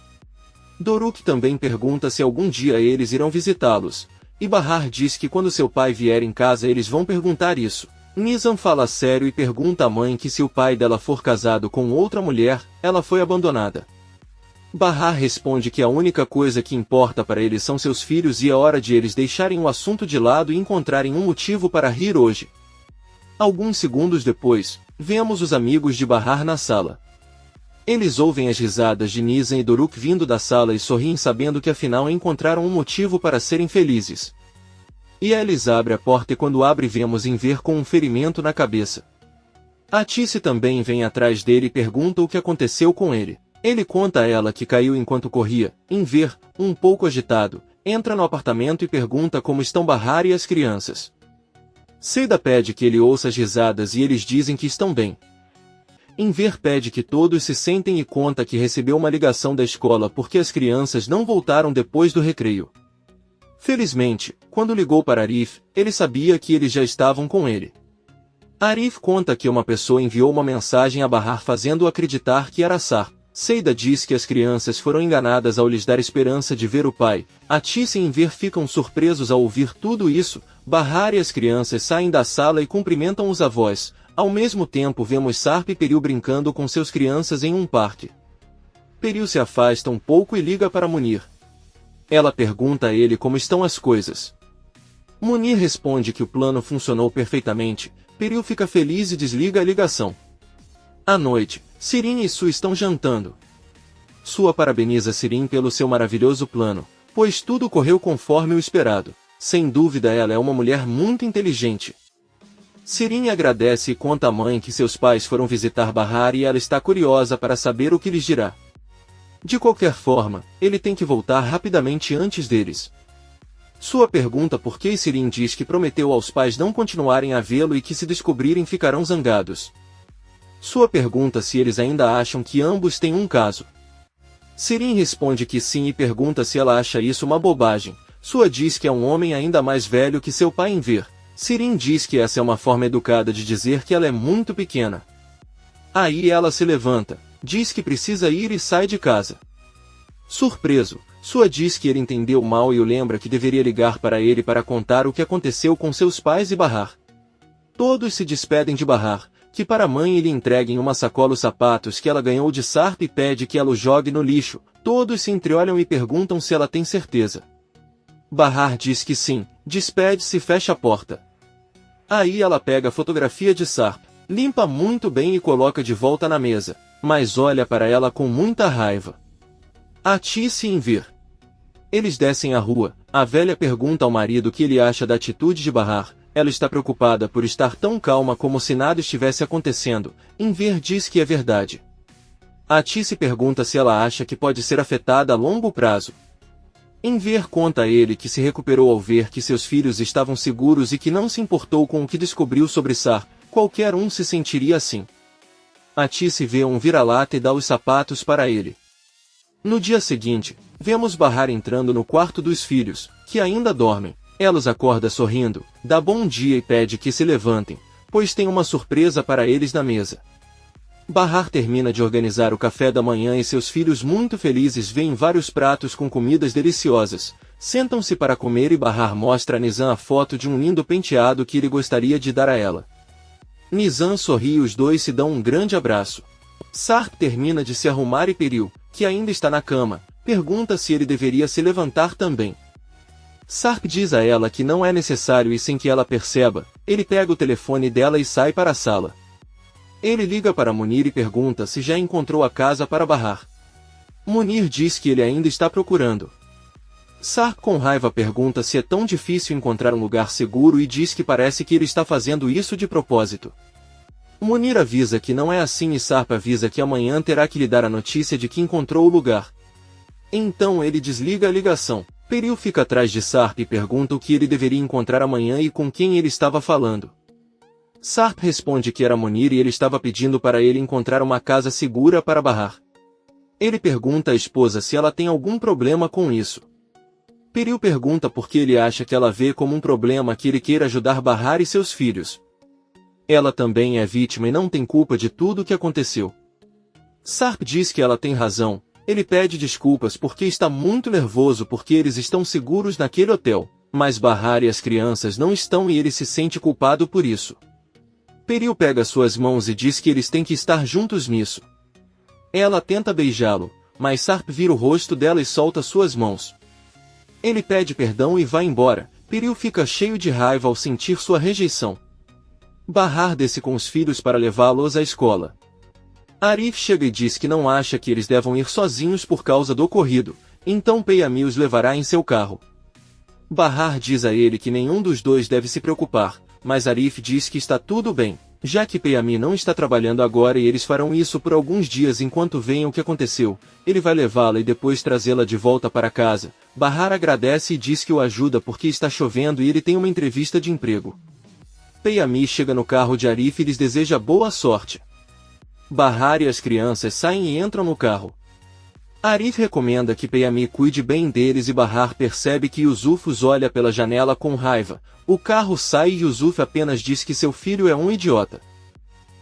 Doruk também pergunta se algum dia eles irão visitá-los, e Bahar diz que quando seu pai vier em casa eles vão perguntar isso. Nizam fala sério e pergunta à mãe que se o pai dela for casado com outra mulher, ela foi abandonada. Bahar responde que a única coisa que importa para eles são seus filhos e é hora de eles deixarem o assunto de lado e encontrarem um motivo para rir hoje. Alguns segundos depois, vemos os amigos de Bahar na sala. Eles ouvem as risadas de Nizam e Doruk vindo da sala e sorriem sabendo que afinal encontraram um motivo para serem felizes. E Elis abre a porta e quando abre vemos Enver com um ferimento na cabeça. Atice também vem atrás dele e pergunta o que aconteceu com ele. Ele conta a ela que caiu enquanto corria. Enver, um pouco agitado, entra no apartamento e pergunta como estão Bahar e as crianças. Seida pede que ele ouça as risadas e eles dizem que estão bem. Enver pede que todos se sentem e conta que recebeu uma ligação da escola porque as crianças não voltaram depois do recreio. Felizmente, quando ligou para Arif, ele sabia que eles já estavam com ele. Arif conta que uma pessoa enviou uma mensagem a Bahar fazendo-o acreditar que era Sar. Seida diz que as crianças foram enganadas ao lhes dar esperança de ver o pai. Atice e Enver ficam surpresos ao ouvir tudo isso. Bahar e as crianças saem da sala e cumprimentam os avós. Ao mesmo tempo vemos Sarp e Peril brincando com seus crianças em um parque. Peril se afasta um pouco e liga para Munir. Ela pergunta a ele como estão as coisas. Munir responde que o plano funcionou perfeitamente. Peril fica feliz e desliga a ligação. À noite, Sirin e Su estão jantando. Sua parabeniza Sirin pelo seu maravilhoso plano, pois tudo correu conforme o esperado. Sem dúvida ela é uma mulher muito inteligente. Sirin agradece e conta à mãe que seus pais foram visitar Bahar e ela está curiosa para saber o que lhes dirá. De qualquer forma, ele tem que voltar rapidamente antes deles. Sua pergunta por que Sirin diz que prometeu aos pais não continuarem a vê-lo e que se descobrirem ficarão zangados. Sua pergunta se eles ainda acham que ambos têm um caso. Sirin responde que sim e pergunta se ela acha isso uma bobagem. Sua diz que é um homem ainda mais velho que seu pai Enver. Sirin diz que essa é uma forma educada de dizer que ela é muito pequena. Aí ela se levanta, diz que precisa ir e sai de casa. Surpreso, Sua diz que ele entendeu mal e o lembra que deveria ligar para ele para contar o que aconteceu com seus pais e Bahar. Todos se despedem de Bahar, que para a mãe lhe entreguem uma sacola os sapatos que ela ganhou de Sarp e pede que ela os jogue no lixo. Todos se entreolham e perguntam se ela tem certeza. Bahar diz que sim, despede-se e fecha a porta. Aí ela pega a fotografia de Sarp, limpa muito bem e coloca de volta na mesa, mas olha para ela com muita raiva. Atice e Enver. Eles descem a rua, a velha pergunta ao marido o que ele acha da atitude de Bahar. Ela está preocupada por estar tão calma como se nada estivesse acontecendo. Enver diz que é verdade. Atice pergunta se ela acha que pode ser afetada a longo prazo. Enver conta a ele que se recuperou ao ver que seus filhos estavam seguros e que não se importou com o que descobriu sobre Sar. Qualquer um se sentiria assim. Atice vê um vira-lata e dá os sapatos para ele. No dia seguinte, vemos Bahar entrando no quarto dos filhos, que ainda dormem. Ela os acorda sorrindo, dá bom dia e pede que se levantem, pois tem uma surpresa para eles na mesa. Bahar termina de organizar o café da manhã e seus filhos muito felizes veem vários pratos com comidas deliciosas. Sentam-se para comer e Bahar mostra a Nizam a foto de um lindo penteado que ele gostaria de dar a ela. Nizam sorri e os dois se dão um grande abraço. Sarp termina de se arrumar e Peril, que ainda está na cama, pergunta se ele deveria se levantar também. Sarp diz a ela que não é necessário e sem que ela perceba, ele pega o telefone dela e sai para a sala. Ele liga para Munir e pergunta se já encontrou a casa para Bahar. Munir diz que ele ainda está procurando. Sarp com raiva pergunta se é tão difícil encontrar um lugar seguro e diz que parece que ele está fazendo isso de propósito. Munir avisa que não é assim e Sarp avisa que amanhã terá que lhe dar a notícia de que encontrou o lugar. Então ele desliga a ligação. Peril fica atrás de Sarp e pergunta o que ele deveria encontrar amanhã e com quem ele estava falando. Sarp responde que era Munir e ele estava pedindo para ele encontrar uma casa segura para Bahar. Ele pergunta à esposa se ela tem algum problema com isso. Peril pergunta por que ele acha que ela vê como um problema que ele queira ajudar Bahar e seus filhos. Ela também é vítima e não tem culpa de tudo o que aconteceu. Sarp diz que ela tem razão. Ele pede desculpas porque está muito nervoso porque eles estão seguros naquele hotel, mas Bahar e as crianças não estão e ele se sente culpado por isso. Peril pega suas mãos e diz que eles têm que estar juntos nisso. Ela tenta beijá-lo, mas Sarp vira o rosto dela e solta suas mãos. Ele pede perdão e vai embora. Peril fica cheio de raiva ao sentir sua rejeição. Bahar desce com os filhos para levá-los à escola. Arif chega e diz que não acha que eles devam ir sozinhos por causa do ocorrido, então Peyami os levará em seu carro. Bahar diz a ele que nenhum dos dois deve se preocupar, mas Arif diz que está tudo bem, já que Peyami não está trabalhando agora e eles farão isso por alguns dias enquanto veem o que aconteceu. Ele vai levá-la e depois trazê-la de volta para casa. Bahar agradece e diz que o ajuda porque está chovendo e ele tem uma entrevista de emprego. Peyami chega no carro de Arif e lhes deseja boa sorte. Bahar e as crianças saem e entram no carro. Arif recomenda que Peyami cuide bem deles e Bahar percebe que Yusuf os olha pela janela com raiva. O carro sai e Yusuf apenas diz que seu filho é um idiota.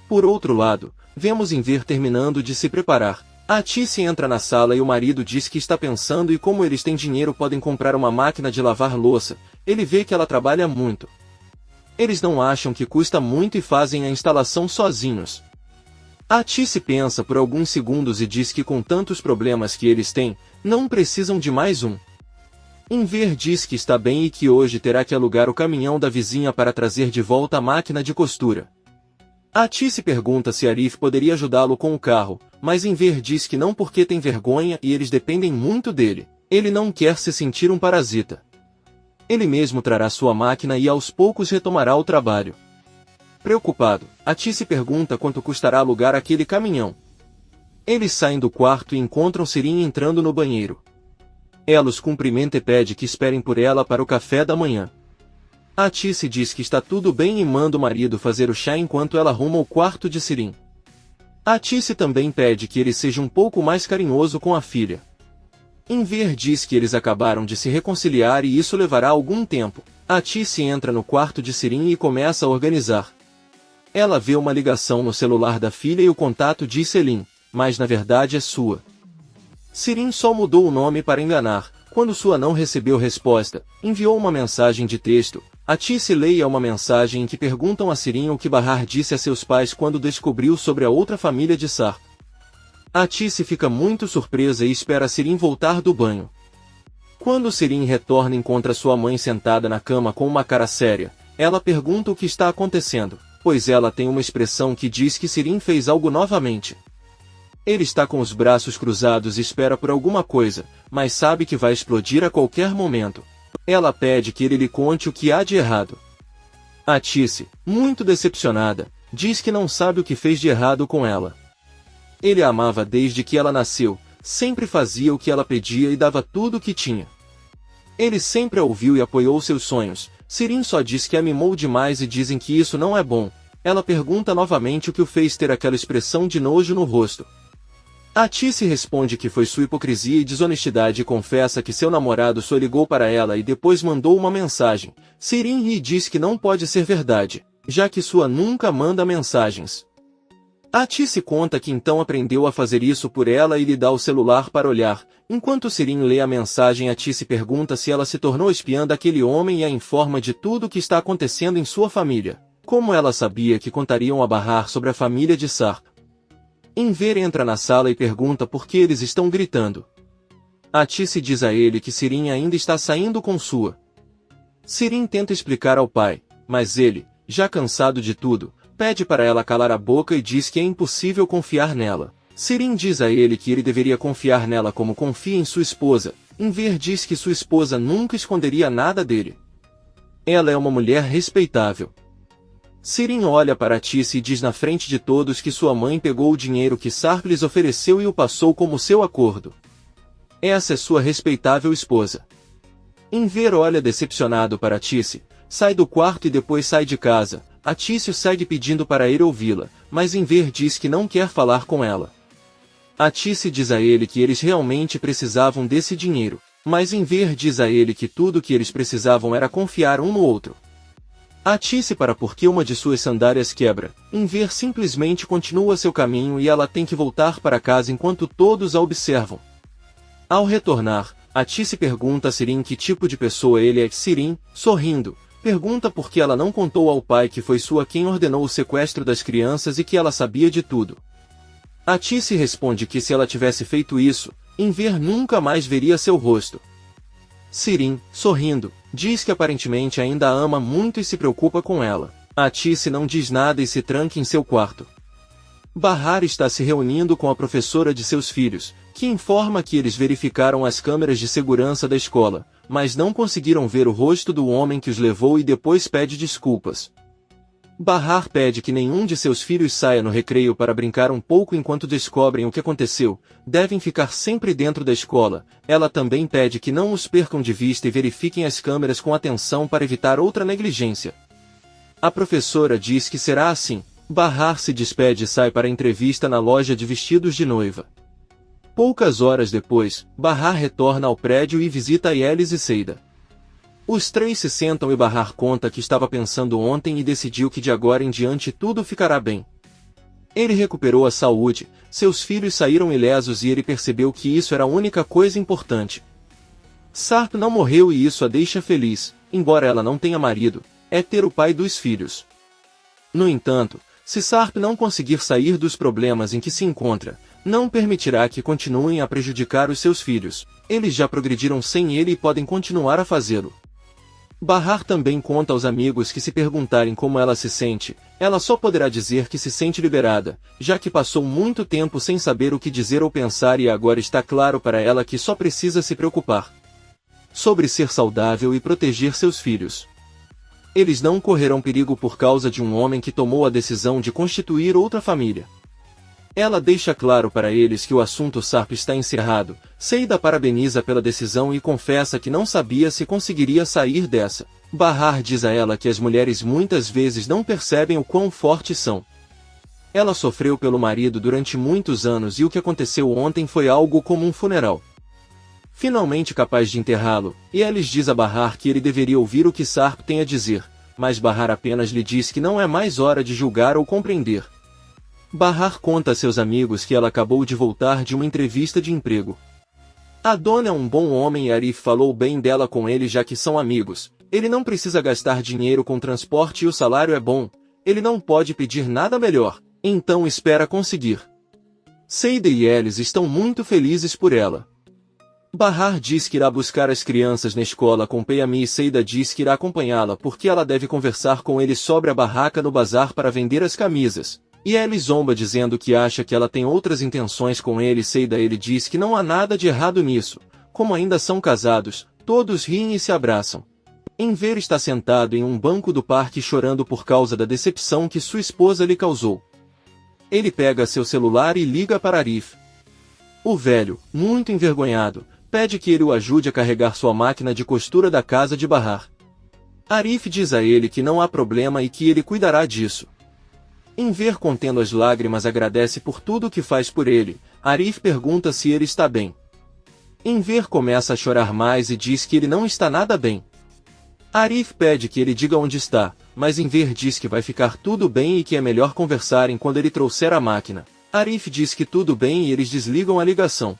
Por outro lado, vemos Enver terminando de se preparar. Atice entra na sala e o marido diz que está pensando e como eles têm dinheiro podem comprar uma máquina de lavar louça. Ele vê que ela trabalha muito. Eles não acham que custa muito e fazem a instalação sozinhos. Atice pensa por alguns segundos e diz que com tantos problemas que eles têm, não precisam de mais um. Enver diz que está bem e que hoje terá que alugar o caminhão da vizinha para trazer de volta a máquina de costura. Atice pergunta se Arif poderia ajudá-lo com o carro, mas Enver diz que não porque tem vergonha e eles dependem muito dele. Ele não quer se sentir um parasita. Ele mesmo trará sua máquina e aos poucos retomará o trabalho. Preocupado, Atice pergunta quanto custará alugar aquele caminhão. Eles saem do quarto e encontram Sirin entrando no banheiro. Ela os cumprimenta e pede que esperem por ela para o café da manhã. Atice diz que está tudo bem e manda o marido fazer o chá enquanto ela arruma o quarto de Sirin. Atice também pede que ele seja um pouco mais carinhoso com a filha. Enver diz que eles acabaram de se reconciliar e isso levará algum tempo. Atice entra no quarto de Sirin e começa a organizar. Ela vê uma ligação no celular da filha e o contato diz Selim, mas na verdade é sua. Sirin só mudou o nome para enganar. Quando sua não recebeu resposta, enviou uma mensagem de texto. Atice leia uma mensagem em que perguntam a Sirin o que Bahar disse a seus pais quando descobriu sobre a outra família de Sarp. Atice fica muito surpresa e espera Sirin voltar do banho. Quando Sirin retorna encontra sua mãe sentada na cama com uma cara séria. Ela pergunta o que está acontecendo, pois ela tem uma expressão que diz que Sirin fez algo novamente. Ele está com os braços cruzados e espera por alguma coisa, mas sabe que vai explodir a qualquer momento. Ela pede que ele lhe conte o que há de errado. Atice, muito decepcionada, diz que não sabe o que fez de errado com ela. Ele a amava desde que ela nasceu, sempre fazia o que ela pedia e dava tudo o que tinha. Ele sempre a ouviu e apoiou seus sonhos. Sirin só diz que a mimou demais e dizem que isso não é bom. Ela pergunta novamente o que o fez ter aquela expressão de nojo no rosto. Atice responde que foi sua hipocrisia e desonestidade e confessa que seu namorado só ligou para ela e depois mandou uma mensagem. Sirin ri e diz que não pode ser verdade, já que sua nunca manda mensagens. Atice conta que então aprendeu a fazer isso por ela e lhe dá o celular para olhar. Enquanto Sirin lê a mensagem, Atice pergunta se ela se tornou espiã daquele homem e a informa de tudo o que está acontecendo em sua família. Como ela sabia que contariam a Bahar sobre a família de Sarp. Enver entra na sala e pergunta por que eles estão gritando. Atice diz a ele que Sirin ainda está saindo com sua. Sirin tenta explicar ao pai, mas ele, já cansado de tudo, pede para ela calar a boca e diz que é impossível confiar nela. Sirin diz a ele que ele deveria confiar nela como confia em sua esposa. Enver diz que sua esposa nunca esconderia nada dele. Ela é uma mulher respeitável. Sirin olha para Atice e diz na frente de todos que sua mãe pegou o dinheiro que Sarp lhes ofereceu e o passou como seu acordo. Essa é sua respeitável esposa. Enver olha decepcionado para Atice, sai do quarto e depois sai de casa. Atice o segue pedindo para ir ouvi-la, mas Enver diz que não quer falar com ela. Atice diz a ele que eles realmente precisavam desse dinheiro, mas Enver diz a ele que tudo o que eles precisavam era confiar um no outro. Atice para porque uma de suas sandálias quebra. Enver simplesmente continua seu caminho e ela tem que voltar para casa enquanto todos a observam. Ao retornar, Atice pergunta a Sirin que tipo de pessoa ele é. Sirin, sorrindo, pergunta por que ela não contou ao pai que foi sua quem ordenou o sequestro das crianças e que ela sabia de tudo. Atice responde que se ela tivesse feito isso, Enver nunca mais veria seu rosto. Sirin, sorrindo, diz que aparentemente ainda a ama muito e se preocupa com ela. Atice não diz nada e se tranca em seu quarto. Bahar está se reunindo com a professora de seus filhos, que informa que eles verificaram as câmeras de segurança da escola, mas não conseguiram ver o rosto do homem que os levou e depois pede desculpas. Bahar pede que nenhum de seus filhos saia no recreio para brincar um pouco enquanto descobrem o que aconteceu, devem ficar sempre dentro da escola. Ela também pede que não os percam de vista e verifiquem as câmeras com atenção para evitar outra negligência. A professora diz que será assim. Bahar se despede e sai para a entrevista na loja de vestidos de noiva. Poucas horas depois, Bahar retorna ao prédio e visita Yelis e Seida. Os três se sentam e Bahar conta que estava pensando ontem e decidiu que de agora em diante tudo ficará bem. Ele recuperou a saúde, seus filhos saíram ilesos e ele percebeu que isso era a única coisa importante. Sarp não morreu e isso a deixa feliz, embora ela não tenha marido, é ter o pai dos filhos. No entanto, se Sarp não conseguir sair dos problemas em que se encontra, não permitirá que continuem a prejudicar os seus filhos. Eles já progrediram sem ele e podem continuar a fazê-lo. Bahar também conta aos amigos que se perguntarem como ela se sente, ela só poderá dizer que se sente liberada, já que passou muito tempo sem saber o que dizer ou pensar e agora está claro para ela que só precisa se preocupar sobre ser saudável e proteger seus filhos. Eles não correrão perigo por causa de um homem que tomou a decisão de constituir outra família. Ela deixa claro para eles que o assunto Sarp está encerrado. Seida parabeniza pela decisão e confessa que não sabia se conseguiria sair dessa. Bahar diz a ela que as mulheres muitas vezes não percebem o quão fortes são. Ela sofreu pelo marido durante muitos anos e o que aconteceu ontem foi algo como um funeral. Finalmente capaz de enterrá-lo, Yelis diz a Bahar que ele deveria ouvir o que Sarp tem a dizer, mas Bahar apenas lhe diz que não é mais hora de julgar ou compreender. Bahar conta a seus amigos que ela acabou de voltar de uma entrevista de emprego. A dona é um bom homem e Arif falou bem dela com ele já que são amigos. Ele não precisa gastar dinheiro com transporte e o salário é bom. Ele não pode pedir nada melhor, então espera conseguir. Seida e Yelis estão muito felizes por ela. Bahar diz que irá buscar as crianças na escola com Peyami e Seida diz que irá acompanhá-la porque ela deve conversar com ele sobre a barraca no bazar para vender as camisas. E Yelis zomba dizendo que acha que ela tem outras intenções com ele. Seida ele diz que não há nada de errado nisso. Como ainda são casados, todos riem e se abraçam. Enver está sentado em um banco do parque chorando por causa da decepção que sua esposa lhe causou. Ele pega seu celular e liga para Arif. O velho, muito envergonhado, pede que ele o ajude a carregar sua máquina de costura da casa de Bahar. Arif diz a ele que não há problema e que ele cuidará disso. Enver contendo as lágrimas agradece por tudo que faz por ele. Arif pergunta se ele está bem. Enver começa a chorar mais e diz que ele não está nada bem. Arif pede que ele diga onde está, mas Enver diz que vai ficar tudo bem e que é melhor conversarem quando ele trouxer a máquina. Arif diz que tudo bem e eles desligam a ligação.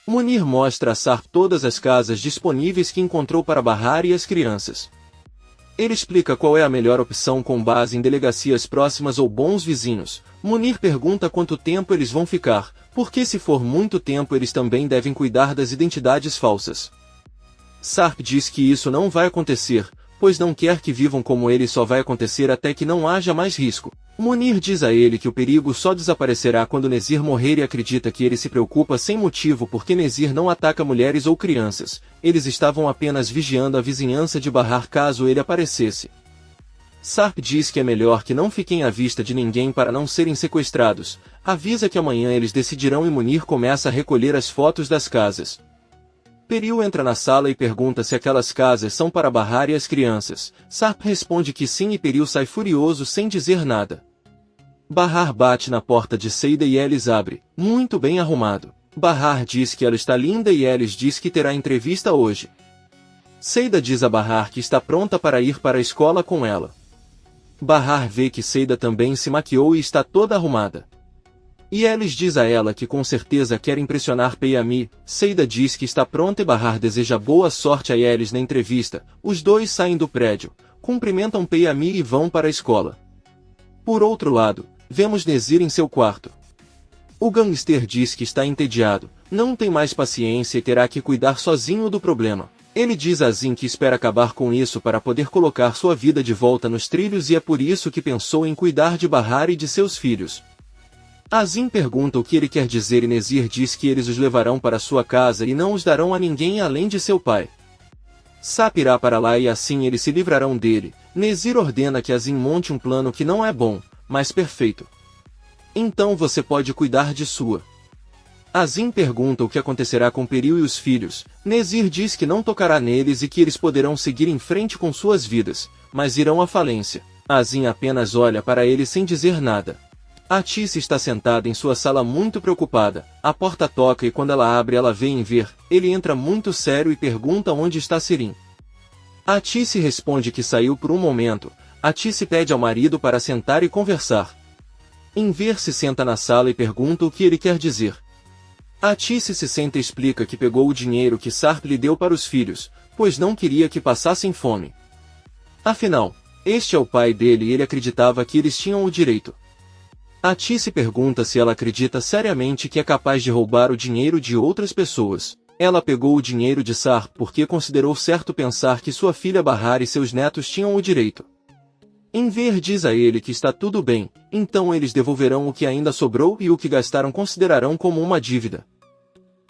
Munir mostra a Sarp todas as casas disponíveis que encontrou para Bahar e as crianças. Ele explica qual é a melhor opção com base em delegacias próximas ou bons vizinhos. Munir pergunta quanto tempo eles vão ficar, porque se for muito tempo eles também devem cuidar das identidades falsas. Sarp diz que isso não vai acontecer, pois não quer que vivam como ele, só vai acontecer até que não haja mais risco. Munir diz a ele que o perigo só desaparecerá quando Nezir morrer e acredita que ele se preocupa sem motivo porque Nezir não ataca mulheres ou crianças. Eles estavam apenas vigiando a vizinhança de Bahar caso ele aparecesse. Sarp diz que é melhor que não fiquem à vista de ninguém para não serem sequestrados. Avisa que amanhã eles decidirão e Munir começa a recolher as fotos das casas. Peril entra na sala e pergunta se aquelas casas são para Bahar e as crianças. Sarp responde que sim e Peril sai furioso sem dizer nada. Bahar bate na porta de Seida e Yelis abre, muito bem arrumado. Bahar diz que ela está linda e Yelis diz que terá entrevista hoje. Seida diz a Bahar que está pronta para ir para a escola com ela. Bahar vê que Seida também se maquiou e está toda arrumada. Yelis diz a ela que com certeza quer impressionar Peyami, Seida diz que está pronta e Bahar deseja boa sorte a Yelis na entrevista. Os dois saem do prédio, cumprimentam Peyami e vão para a escola. Por outro lado, vemos Nezir em seu quarto. O gangster diz que está entediado, não tem mais paciência e terá que cuidar sozinho do problema. Ele diz a Azim que espera acabar com isso para poder colocar sua vida de volta nos trilhos e é por isso que pensou em cuidar de Bahar e de seus filhos. Azim pergunta o que ele quer dizer e Nezir diz que eles os levarão para sua casa e não os darão a ninguém além de seu pai. Sap irá para lá e assim eles se livrarão dele. Nezir ordena que Azim monte um plano que não é bom, mas perfeito. Então você pode cuidar de sua. Azim pergunta o que acontecerá com Peril e os filhos. Nezir diz que não tocará neles e que eles poderão seguir em frente com suas vidas, mas irão à falência. Azim apenas olha para ele sem dizer nada. Atice está sentada em sua sala muito preocupada. A porta toca e quando ela abre ela vê Enver. Ele entra muito sério e pergunta onde está Sirin. Atice responde que saiu por um momento. Atice pede ao marido para sentar e conversar. Enver se senta na sala e pergunta o que ele quer dizer. Atice se senta e explica que pegou o dinheiro que Sarp lhe deu para os filhos, pois não queria que passassem fome. Afinal, este é o pai dele e ele acreditava que eles tinham o direito. Atice pergunta se ela acredita seriamente que é capaz de roubar o dinheiro de outras pessoas. Ela pegou o dinheiro de Sarp porque considerou certo pensar que sua filha Bahar e seus netos tinham o direito. Enver diz a ele que está tudo bem, então eles devolverão o que ainda sobrou e o que gastaram considerarão como uma dívida.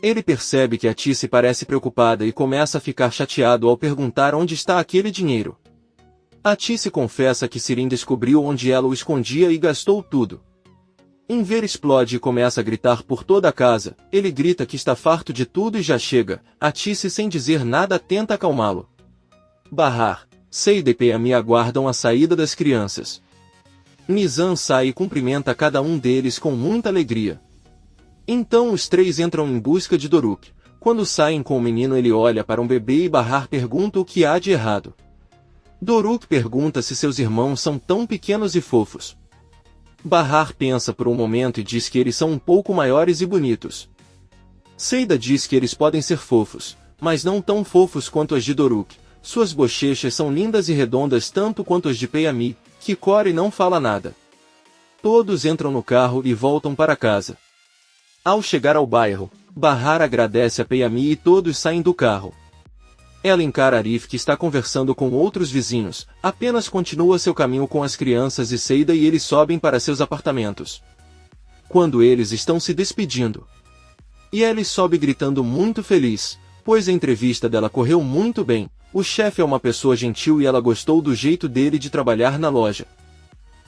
Ele percebe que Atice parece preocupada e começa a ficar chateado ao perguntar onde está aquele dinheiro. Atice confessa que Sirin descobriu onde ela o escondia e gastou tudo. Enver explode e começa a gritar por toda a casa. Ele grita que está farto de tudo e já chega. Atice sem dizer nada tenta acalmá-lo. Bahar, Seida e Peyami aguardam a saída das crianças. Nizam sai e cumprimenta cada um deles com muita alegria. Então os três entram em busca de Doruk. Quando saem com o menino ele olha para um bebê e Bahar pergunta o que há de errado. Doruk pergunta se seus irmãos são tão pequenos e fofos. Bahar pensa por um momento e diz que eles são um pouco maiores e bonitos. Seida diz que eles podem ser fofos, mas não tão fofos quanto as de Doruk. Suas bochechas são lindas e redondas tanto quanto as de Peyami, que Core não fala nada. Todos entram no carro e voltam para casa. Ao chegar ao bairro, Bahar agradece a Peyami e todos saem do carro. Ela encara Arif que está conversando com outros vizinhos, apenas continua seu caminho com as crianças e Seida e eles sobem para seus apartamentos. Quando eles estão se despedindo, Yelis sobe gritando muito feliz, pois a entrevista dela correu muito bem. O chefe é uma pessoa gentil e ela gostou do jeito dele de trabalhar na loja.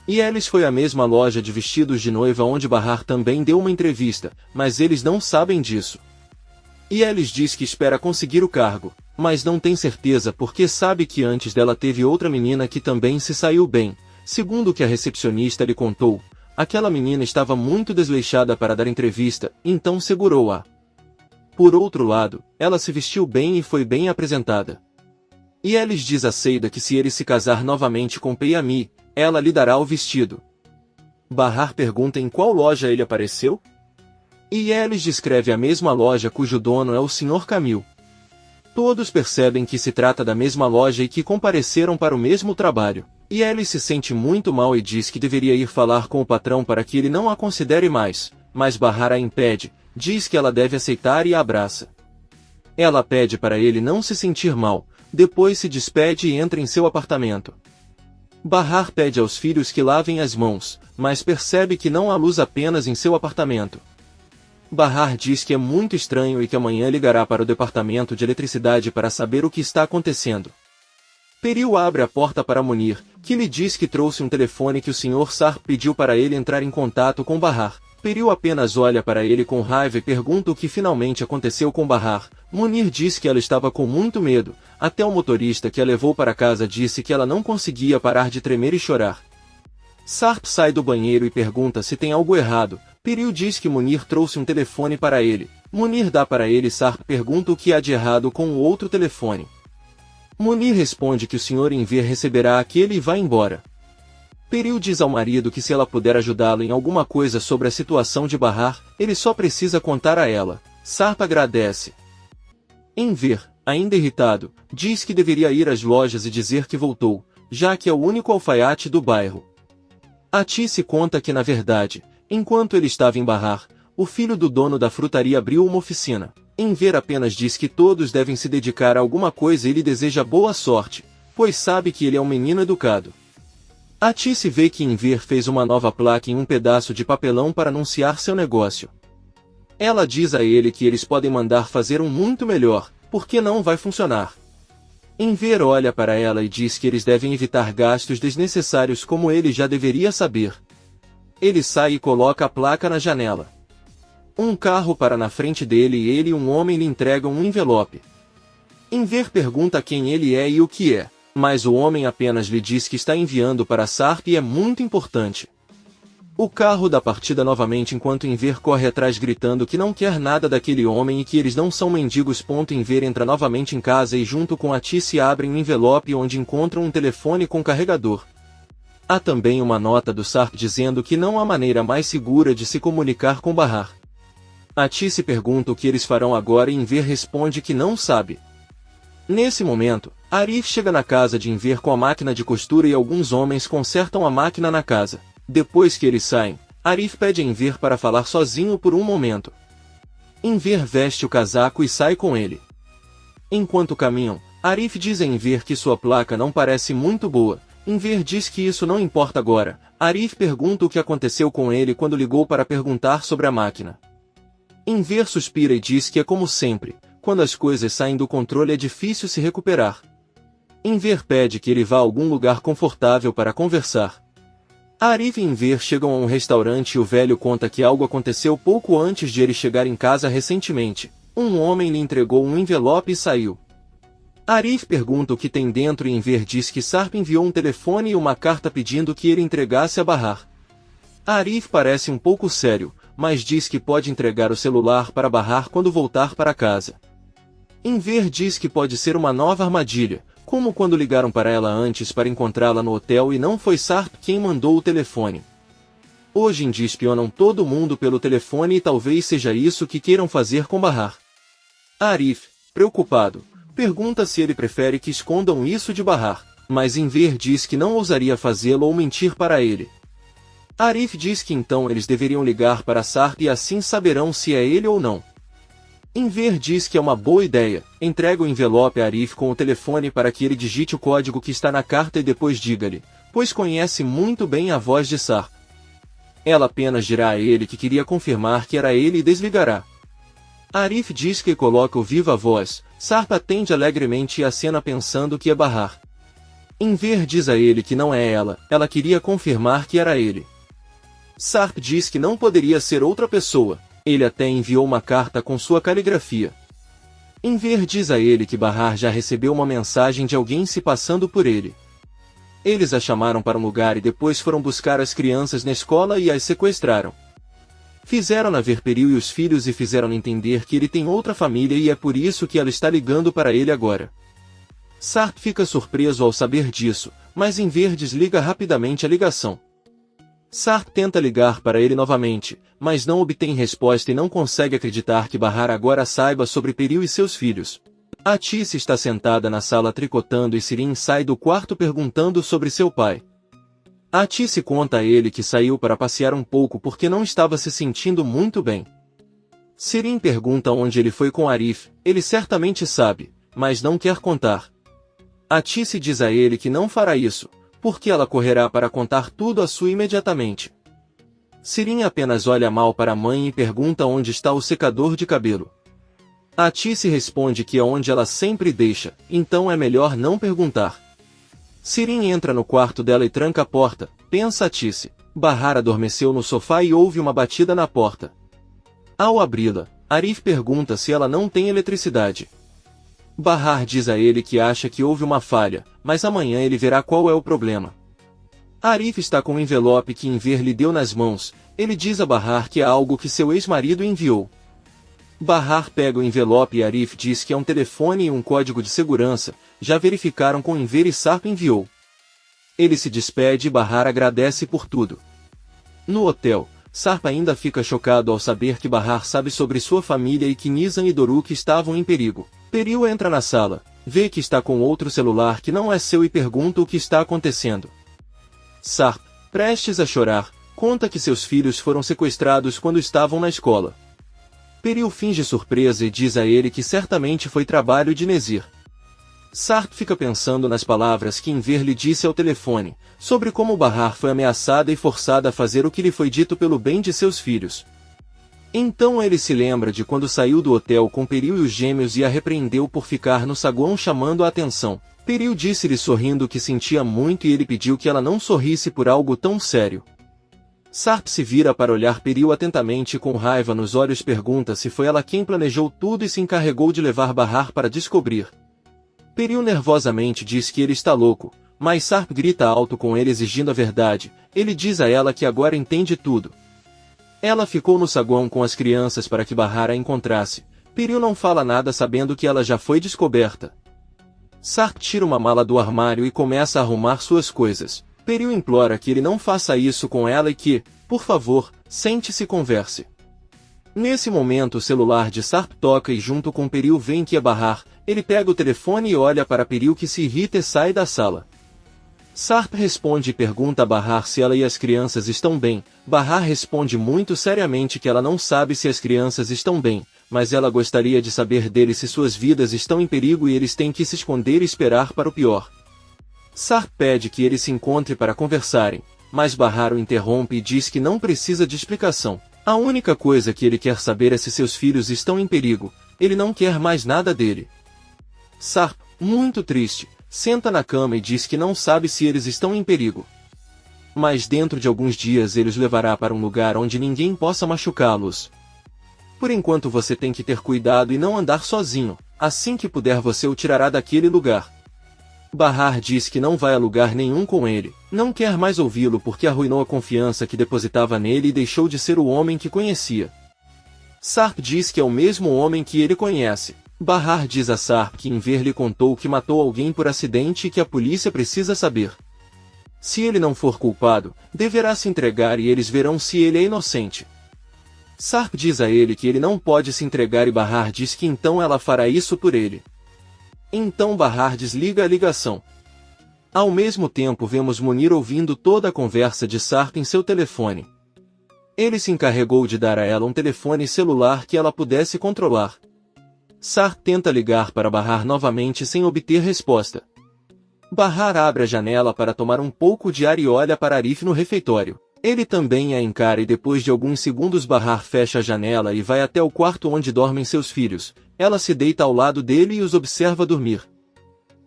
Yelis foi à mesma loja de vestidos de noiva onde Bahar também deu uma entrevista, mas eles não sabem disso. Yelis diz que espera conseguir o cargo, mas não tem certeza porque sabe que antes dela teve outra menina que também se saiu bem. Segundo o que a recepcionista lhe contou, aquela menina estava muito desleixada para dar entrevista, então segurou-a. Por outro lado, ela se vestiu bem e foi bem apresentada. Yelis diz a Seida que se ele se casar novamente com Peyami, ela lhe dará o vestido. Bahar pergunta em qual loja ele apareceu? E Yelis descreve a mesma loja cujo dono é o Sr. Camil. Todos percebem que se trata da mesma loja e que compareceram para o mesmo trabalho. Yelis se sente muito mal e diz que deveria ir falar com o patrão para que ele não a considere mais, mas Bahar a impede, diz que ela deve aceitar e a abraça. Ela pede para ele não se sentir mal, depois se despede e entra em seu apartamento. Bahar pede aos filhos que lavem as mãos, mas percebe que não há luz apenas em seu apartamento. Bahar diz que é muito estranho e que amanhã ligará para o departamento de eletricidade para saber o que está acontecendo. Peril abre a porta para Munir, que lhe diz que trouxe um telefone que o Sr. Sarp pediu para ele entrar em contato com Bahar. Peril apenas olha para ele com raiva e pergunta o que finalmente aconteceu com Bahar. Munir diz que ela estava com muito medo, até o motorista que a levou para casa disse que ela não conseguia parar de tremer e chorar. Sarp sai do banheiro e pergunta se tem algo errado. Peril diz que Munir trouxe um telefone para ele. Munir dá para ele e Sarp pergunta o que há de errado com o outro telefone. Munir responde que o Sr. Enver receberá aquele e vai embora. Peril diz ao marido que se ela puder ajudá-lo em alguma coisa sobre a situação de Bahar, ele só precisa contar a ela. Sarp agradece. Enver, ainda irritado, diz que deveria ir às lojas e dizer que voltou, já que é o único alfaiate do bairro. Atice conta que na verdade, enquanto ele estava em Bahar, o filho do dono da frutaria abriu uma oficina. Enver apenas diz que todos devem se dedicar a alguma coisa e lhe deseja boa sorte, pois sabe que ele é um menino educado. Atice vê que Enver fez uma nova placa em um pedaço de papelão para anunciar seu negócio. Ela diz a ele que eles podem mandar fazer um muito melhor, porque não vai funcionar. Enver olha para ela e diz que eles devem evitar gastos desnecessários como ele já deveria saber. Ele sai e coloca a placa na janela. Um carro para na frente dele e ele e um homem lhe entregam um envelope. Enver pergunta quem ele é e o que é, mas o homem apenas lhe diz que está enviando para Sarp e é muito importante. O carro dá partida novamente enquanto Enver corre atrás gritando que não quer nada daquele homem e que eles não são mendigos. Enver entra novamente em casa e junto com Atice abrem um envelope onde encontram um telefone com carregador. Há também uma nota do Sarp dizendo que não há maneira mais segura de se comunicar com Bahar. Atice pergunta o que eles farão agora e Enver responde que não sabe. Nesse momento, Arif chega na casa de Enver com a máquina de costura e alguns homens consertam a máquina na casa. Depois que eles saem, Arif pede a Enver para falar sozinho por um momento. Enver veste o casaco e sai com ele. Enquanto caminham, Arif diz a Enver que sua placa não parece muito boa. Enver diz que isso não importa agora. Arif pergunta o que aconteceu com ele quando ligou para perguntar sobre a máquina. Enver suspira e diz que é como sempre, quando as coisas saem do controle é difícil se recuperar. Enver pede que ele vá a algum lugar confortável para conversar. Arif e Enver chegam a um restaurante e o velho conta que algo aconteceu pouco antes de ele chegar em casa recentemente. Um homem lhe entregou um envelope e saiu. Arif pergunta o que tem dentro e Enver diz que Sarp enviou um telefone e uma carta pedindo que ele entregasse a Bahar. Arif parece um pouco sério, mas diz que pode entregar o celular para Bahar quando voltar para casa. Enver diz que pode ser uma nova armadilha, como quando ligaram para ela antes para encontrá-la no hotel e não foi Sarp quem mandou o telefone. Hoje em dia espionam todo mundo pelo telefone e talvez seja isso que queiram fazer com Bahar. Arif, preocupado, pergunta se ele prefere que escondam isso de Bahar, mas Enver diz que não ousaria fazê-lo ou mentir para ele. Arif diz que então eles deveriam ligar para Sarp e assim saberão se é ele ou não. Enver diz que é uma boa ideia, entrega o envelope a Arif com o telefone para que ele digite o código que está na carta e depois diga-lhe, pois conhece muito bem a voz de Sarp. Ela apenas dirá a ele que queria confirmar que era ele e desligará. Arif diz que coloca o viva voz, Sarp atende alegremente e acena pensando que é Bahar. Enver diz a ele que não é ela queria confirmar que era ele. Sarp diz que não poderia ser outra pessoa. Ele até enviou uma carta com sua caligrafia. Enver diz a ele que Bahar já recebeu uma mensagem de alguém se passando por ele. Eles a chamaram para um lugar e depois foram buscar as crianças na escola e as sequestraram. Fizeram-na ver Peril e os filhos e fizeram entender que ele tem outra família e é por isso que ela está ligando para ele agora. Sarp fica surpreso ao saber disso, mas Enver desliga rapidamente a ligação. Sarp tenta ligar para ele novamente, mas não obtém resposta e não consegue acreditar que Bahar agora saiba sobre Peril e seus filhos. Atice está sentada na sala tricotando e Sirin sai do quarto perguntando sobre seu pai. Atice conta a ele que saiu para passear um pouco porque não estava se sentindo muito bem. Sirin pergunta onde ele foi com Arif, ele certamente sabe, mas não quer contar. Atice diz a ele que não fará isso, porque ela correrá para contar tudo a Su imediatamente. Sirin apenas olha mal para a mãe e pergunta onde está o secador de cabelo. Atice responde que é onde ela sempre deixa, então é melhor não perguntar. Sirin entra no quarto dela e tranca a porta, pensa Atice. Bahar adormeceu no sofá e ouve uma batida na porta. Ao abri-la, Arif pergunta se ela não tem eletricidade. Bahar diz a ele que acha que houve uma falha, mas amanhã ele verá qual é o problema. Arif está com o envelope que Enver lhe deu nas mãos, ele diz a Bahar que é algo que seu ex-marido enviou. Bahar pega o envelope e Arif diz que é um telefone e um código de segurança, já verificaram com Enver e Sarp enviou. Ele se despede e Bahar agradece por tudo. No hotel, Sarp ainda fica chocado ao saber que Bahar sabe sobre sua família e que Nizam e Doruk estavam em perigo. Peril entra na sala, vê que está com outro celular que não é seu e pergunta o que está acontecendo. Sarp, prestes a chorar, conta que seus filhos foram sequestrados quando estavam na escola. Peril finge surpresa e diz a ele que certamente foi trabalho de Nezir. Sarp fica pensando nas palavras que Enver lhe disse ao telefone, sobre como Bahar foi ameaçada e forçada a fazer o que lhe foi dito pelo bem de seus filhos. Então ele se lembra de quando saiu do hotel com Peril e os gêmeos e a repreendeu por ficar no saguão chamando a atenção. Peril disse-lhe sorrindo que sentia muito e ele pediu que ela não sorrisse por algo tão sério. Sarp se vira para olhar Peril atentamente e com raiva nos olhos pergunta se foi ela quem planejou tudo e se encarregou de levar Bahar para descobrir. Peril nervosamente diz que ele está louco, mas Sarp grita alto com ele exigindo a verdade. Ele diz a ela que agora entende tudo. Ela ficou no saguão com as crianças para que Bahar a encontrasse. Peril não fala nada sabendo que ela já foi descoberta. Sarp tira uma mala do armário e começa a arrumar suas coisas. Peril implora que ele não faça isso com ela e que, por favor, sente-se e converse. Nesse momento o celular de Sarp toca e junto com Peril vem que é Bahar. Ele pega o telefone e olha para Peril que se irrita e sai da sala. Sarp responde e pergunta a Bahar se ela e as crianças estão bem. Bahar responde muito seriamente que ela não sabe se as crianças estão bem, mas ela gostaria de saber deles se suas vidas estão em perigo e eles têm que se esconder e esperar para o pior. Sarp pede que eles se encontrem para conversarem, mas Bahar o interrompe e diz que não precisa de explicação. A única coisa que ele quer saber é se seus filhos estão em perigo. Ele não quer mais nada dele. Sarp, muito triste, senta na cama e diz que não sabe se eles estão em perigo. Mas dentro de alguns dias ele os levará para um lugar onde ninguém possa machucá-los. Por enquanto você tem que ter cuidado e não andar sozinho. Assim que puder você o tirará daquele lugar. Bahar diz que não vai a lugar nenhum com ele. Não quer mais ouvi-lo porque arruinou a confiança que depositava nele e deixou de ser o homem que conhecia. Sarp diz que é o mesmo homem que ele conhece. Bahar diz a Sarp que Enver lhe contou que matou alguém por acidente e que a polícia precisa saber. Se ele não for culpado, deverá se entregar e eles verão se ele é inocente. Sarp diz a ele que ele não pode se entregar e Bahar diz que então ela fará isso por ele. Então Bahar desliga a ligação. Ao mesmo tempo vemos Munir ouvindo toda a conversa de Sarp em seu telefone. Ele se encarregou de dar a ela um telefone celular que ela pudesse controlar. Sarp tenta ligar para Bahar novamente sem obter resposta. Bahar abre a janela para tomar um pouco de ar e olha para Arif no refeitório. Ele também a encara e depois de alguns segundos Bahar fecha a janela e vai até o quarto onde dormem seus filhos. Ela se deita ao lado dele e os observa dormir.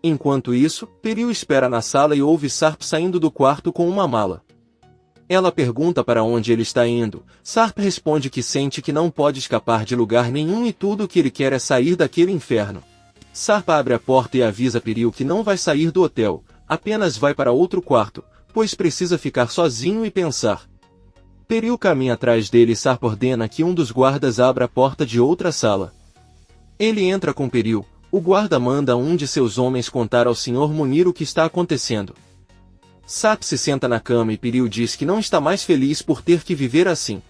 Enquanto isso, Peril espera na sala e ouve Sarp saindo do quarto com uma mala. Ela pergunta para onde ele está indo. Sarp responde que sente que não pode escapar de lugar nenhum e tudo o que ele quer é sair daquele inferno. Sarp abre a porta e avisa Peril que não vai sair do hotel, apenas vai para outro quarto, pois precisa ficar sozinho e pensar. Peril caminha atrás dele e Sarp ordena que um dos guardas abra a porta de outra sala. Ele entra com Peril. O guarda manda um de seus homens contar ao Sr. Munir o que está acontecendo. Sarp se senta na cama e Peril diz que não está mais feliz por ter que viver assim.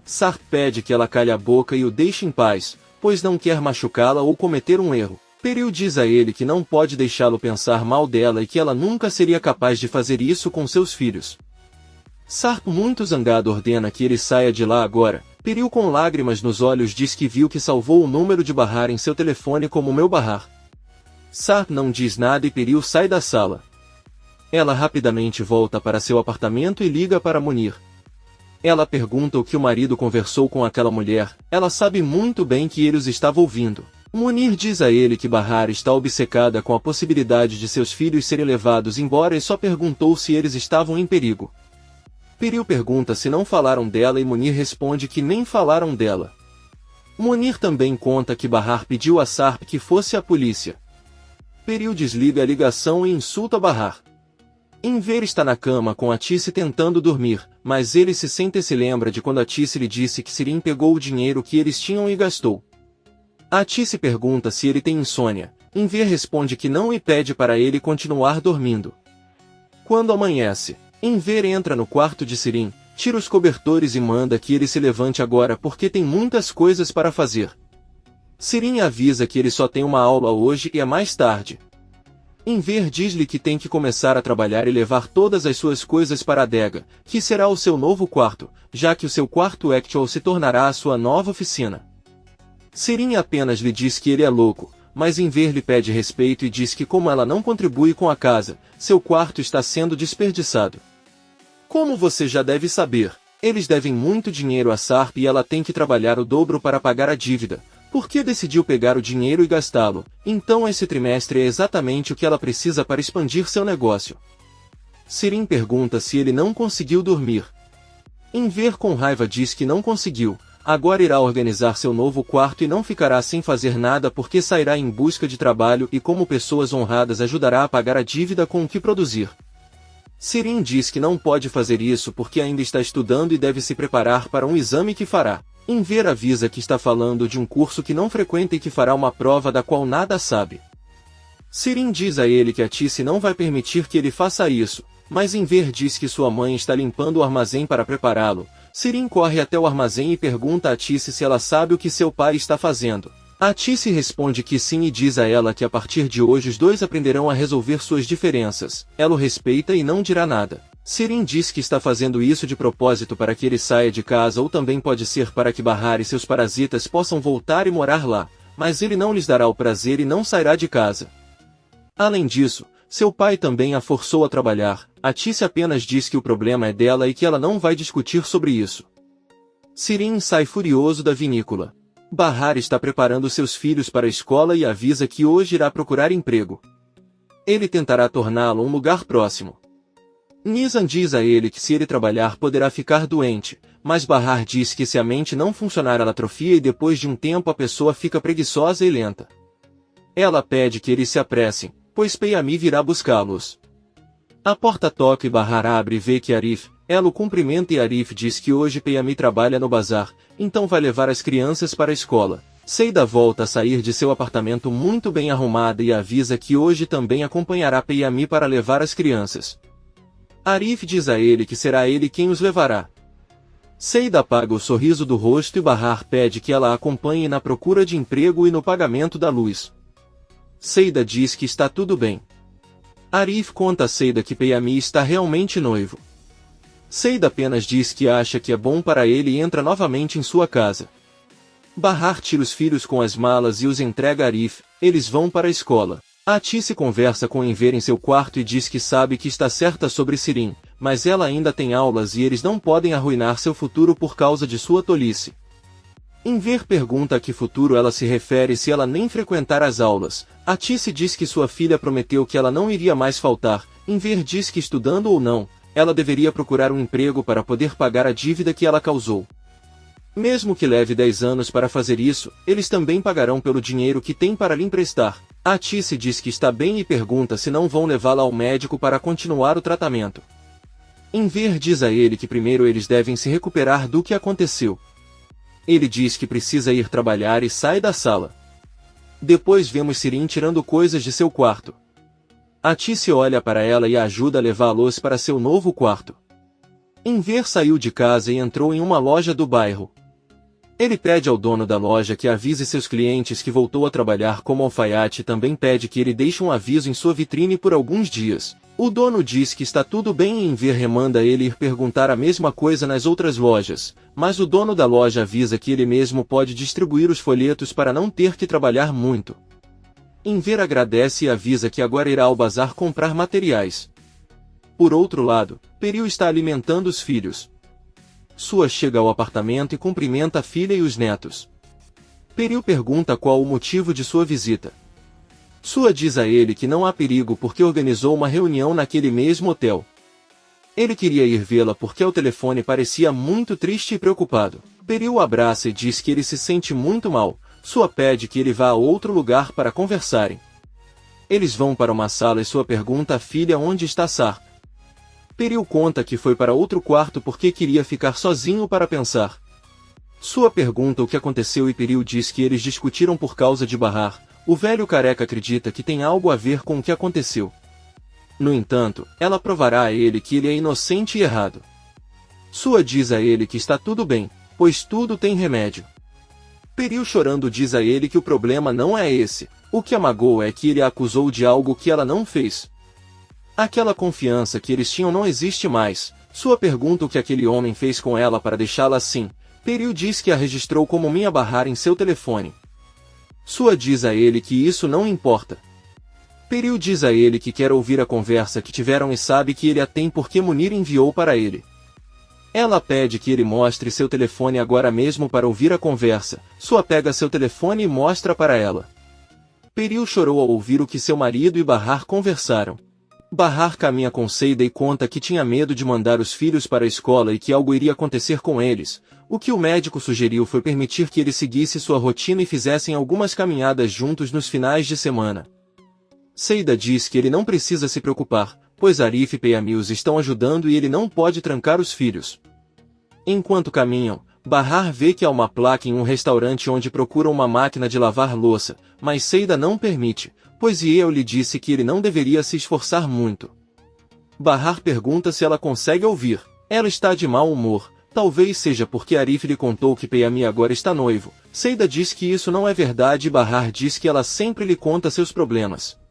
Sarp pede que ela calhe a boca e o deixe em paz, pois não quer machucá-la ou cometer um erro. Peril diz a ele que não pode deixá-lo pensar mal dela e que ela nunca seria capaz de fazer isso com seus filhos. Sarp, muito zangado, ordena que ele saia de lá agora. Peril, com lágrimas nos olhos, diz que viu que salvou o número de Bahar em seu telefone como meu Bahar. Sarp não diz nada e Peril sai da sala. Ela rapidamente volta para seu apartamento e liga para Munir. Ela pergunta o que o marido conversou com aquela mulher. Ela sabe muito bem que ele os estava ouvindo. Munir diz a ele que Bahar está obcecada com a possibilidade de seus filhos serem levados embora e só perguntou se eles estavam em perigo. Peril pergunta se não falaram dela e Munir responde que nem falaram dela. Munir também conta que Bahar pediu a Sarp que fosse à polícia. Peril desliga a ligação e insulta Bahar. Enver está na cama com a Tice tentando dormir, mas ele se sente e se lembra de quando a Tice lhe disse que Sirin pegou o dinheiro que eles tinham e gastou. A Tice pergunta se ele tem insônia. Enver responde que não e pede para ele continuar dormindo. Quando amanhece, Enver entra no quarto de Sirin, tira os cobertores e manda que ele se levante agora porque tem muitas coisas para fazer. Sirin avisa que ele só tem uma aula hoje e é mais tarde. Enver diz-lhe que tem que começar a trabalhar e levar todas as suas coisas para a adega, que será o seu novo quarto, já que o seu quarto actual se tornará a sua nova oficina. Sirin apenas lhe diz que ele é louco, mas Enver lhe pede respeito e diz que como ela não contribui com a casa, seu quarto está sendo desperdiçado. Como você já deve saber, eles devem muito dinheiro a Sarp e ela tem que trabalhar o dobro para pagar a dívida, porque decidiu pegar o dinheiro e gastá-lo, então esse trimestre é exatamente o que ela precisa para expandir seu negócio. Sirin pergunta se ele não conseguiu dormir. Enver com raiva diz que não conseguiu, agora irá organizar seu novo quarto e não ficará sem fazer nada porque sairá em busca de trabalho e como pessoas honradas ajudará a pagar a dívida com o que produzir. Sirin diz que não pode fazer isso porque ainda está estudando e deve se preparar para um exame que fará. Enver avisa que está falando de um curso que não frequenta e que fará uma prova da qual nada sabe. Sirin diz a ele que a Tice não vai permitir que ele faça isso, mas Enver diz que sua mãe está limpando o armazém para prepará-lo. Sirin corre até o armazém e pergunta a Tice se ela sabe o que seu pai está fazendo. A Tice responde que sim e diz a ela que a partir de hoje os dois aprenderão a resolver suas diferenças. Ela o respeita e não dirá nada. Sirin diz que está fazendo isso de propósito para que ele saia de casa ou também pode ser para que Bahar e seus parasitas possam voltar e morar lá, mas ele não lhes dará o prazer e não sairá de casa. Além disso, seu pai também a forçou a trabalhar. A Tice apenas diz que o problema é dela e que ela não vai discutir sobre isso. Sirin sai furioso da vinícola. Bahar está preparando seus filhos para a escola e avisa que hoje irá procurar emprego. Ele tentará torná-lo um lugar próximo. Nizam diz a ele que se ele trabalhar poderá ficar doente, mas Bahar diz que se a mente não funcionar ela atrofia e depois de um tempo a pessoa fica preguiçosa e lenta. Ela pede que eles se apressem, pois Peyami virá buscá-los. A porta toca e Bahar abre e vê que Arif, ela o cumprimenta e Arif diz que hoje Peyami trabalha no bazar, então vai levar as crianças para a escola. Seida volta a sair de seu apartamento muito bem arrumada e avisa que hoje também acompanhará Peyami para levar as crianças. Arif diz a ele que será ele quem os levará. Seida apaga o sorriso do rosto e Bahar pede que ela a acompanhe na procura de emprego e no pagamento da luz. Seida diz que está tudo bem. Arif conta a Seida que Peyami está realmente noivo. Seida apenas diz que acha que é bom para ele e entra novamente em sua casa. Bahar tira os filhos com as malas e os entrega a Arif, eles vão para a escola. A Tice conversa com Enver em seu quarto e diz que sabe que está certa sobre Sirin, mas ela ainda tem aulas e eles não podem arruinar seu futuro por causa de sua tolice. Enver pergunta a que futuro ela se refere se ela nem frequentar as aulas. A Tice diz que sua filha prometeu que ela não iria mais faltar. Enver diz que estudando ou não, ela deveria procurar um emprego para poder pagar a dívida que ela causou. Mesmo que leve 10 anos para fazer isso, eles também pagarão pelo dinheiro que tem para lhe emprestar. A Tice diz que está bem e pergunta se não vão levá-la ao médico para continuar o tratamento. Enver diz a ele que primeiro eles devem se recuperar do que aconteceu. Ele diz que precisa ir trabalhar e sai da sala. Depois vemos Sirin tirando coisas de seu quarto. A Tice olha para ela e a ajuda a levá-los para seu novo quarto. Enver saiu de casa e entrou em uma loja do bairro. Ele pede ao dono da loja que avise seus clientes que voltou a trabalhar como alfaiate e também pede que ele deixe um aviso em sua vitrine por alguns dias. O dono diz que está tudo bem e Enver remanda ele ir perguntar a mesma coisa nas outras lojas, mas o dono da loja avisa que ele mesmo pode distribuir os folhetos para não ter que trabalhar muito. Enver agradece e avisa que agora irá ao bazar comprar materiais. Por outro lado, Peril está alimentando os filhos. Sua chega ao apartamento e cumprimenta a filha e os netos. Peril pergunta qual o motivo de sua visita. Sua diz a ele que não há perigo porque organizou uma reunião naquele mesmo hotel. Ele queria ir vê-la porque ao telefone parecia muito triste e preocupado. Peril o abraça e diz que ele se sente muito mal. Sua pede que ele vá a outro lugar para conversarem. Eles vão para uma sala e sua pergunta à filha onde está Sar. Peril conta que foi para outro quarto porque queria ficar sozinho para pensar. Sua pergunta o que aconteceu e Peril diz que eles discutiram por causa de Bahar. O velho careca acredita que tem algo a ver com o que aconteceu. No entanto, ela provará a ele que ele é inocente e errado. Sua diz a ele que está tudo bem, pois tudo tem remédio. Peril chorando diz a ele que o problema não é esse, o que a magoa é que ele a acusou de algo que ela não fez. Aquela confiança que eles tinham não existe mais. Sua pergunta o que aquele homem fez com ela para deixá-la assim. Peril diz que a registrou como Minha Bahar em seu telefone. Sua diz a ele que isso não importa. Peril diz a ele que quer ouvir a conversa que tiveram e sabe que ele a tem porque Munir enviou para ele. Ela pede que ele mostre seu telefone agora mesmo para ouvir a conversa. Sua pega seu telefone e mostra para ela. Peril chorou ao ouvir o que seu marido e Bahar conversaram. Bahar caminha com Seida e conta que tinha medo de mandar os filhos para a escola e que algo iria acontecer com eles. O que o médico sugeriu foi permitir que ele seguisse sua rotina e fizessem algumas caminhadas juntos nos finais de semana. Seida diz que ele não precisa se preocupar, pois Arif e Peyami os estão ajudando e ele não pode trancar os filhos. Enquanto caminham, Bahar vê que há uma placa em um restaurante onde procuram uma máquina de lavar louça, mas Seida não permite, pois Yael lhe disse que ele não deveria se esforçar muito. Bahar pergunta se ela consegue ouvir. Ela está de mau humor, talvez seja porque Arif lhe contou que Peyami agora está noivo. Seida diz que isso não é verdade e Bahar diz que ela sempre lhe conta seus problemas.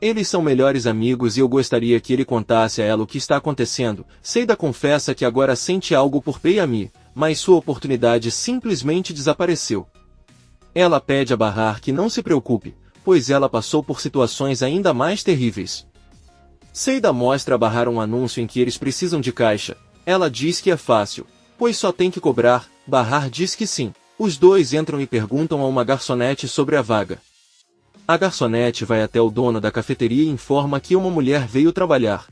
Eles são melhores amigos e eu gostaria que ele contasse a ela o que está acontecendo. Seida confessa que agora sente algo por Peyami, mas sua oportunidade simplesmente desapareceu. Ela pede a Bahar que não se preocupe, pois ela passou por situações ainda mais terríveis. Seida mostra a Bahar um anúncio em que eles precisam de caixa. Ela diz que é fácil, pois só tem que cobrar. Bahar diz que sim. Os dois entram e perguntam a uma garçonete sobre a vaga. A garçonete vai até o dono da cafeteria e informa que uma mulher veio trabalhar.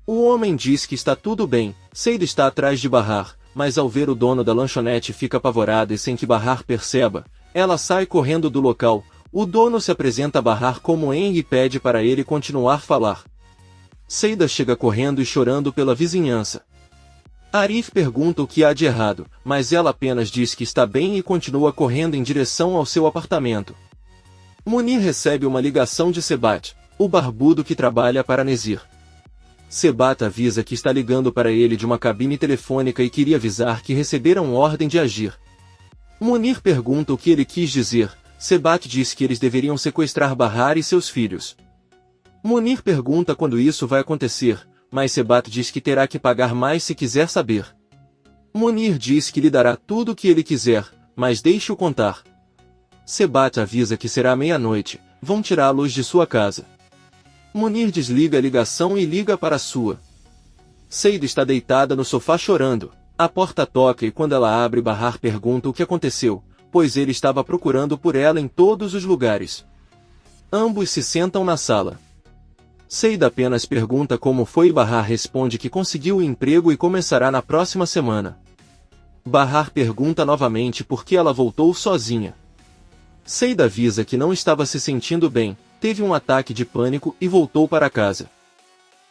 O homem diz que está tudo bem. Seida está atrás de Bahar, mas ao ver o dono da lanchonete fica apavorada e sem que Bahar perceba, ela sai correndo do local. O dono se apresenta a Bahar como Henry e pede para ele continuar a falar. Seida chega correndo e chorando pela vizinhança. Arif pergunta o que há de errado, mas ela apenas diz que está bem e continua correndo em direção ao seu apartamento. Munir recebe uma ligação de Sebat, o barbudo que trabalha para Nezir. Sebat avisa que está ligando para ele de uma cabine telefônica e queria avisar que receberam ordem de agir. Munir pergunta o que ele quis dizer. Sebat diz que eles deveriam sequestrar Bahar e seus filhos. Munir pergunta quando isso vai acontecer, mas Sebat diz que terá que pagar mais se quiser saber. Munir diz que lhe dará tudo o que ele quiser, mas deixe-o contar. Sebat avisa que será meia-noite, vão tirá-los de sua casa. Munir desliga a ligação e liga para a sua. Seida está deitada no sofá chorando. A porta toca e quando ela abre Bahar pergunta o que aconteceu, pois ele estava procurando por ela em todos os lugares. Ambos se sentam na sala. Seida apenas pergunta como foi e Bahar responde que conseguiu o emprego e começará na próxima semana. Bahar pergunta novamente por que ela voltou sozinha. Seida avisa que não estava se sentindo bem, teve um ataque de pânico e voltou para casa.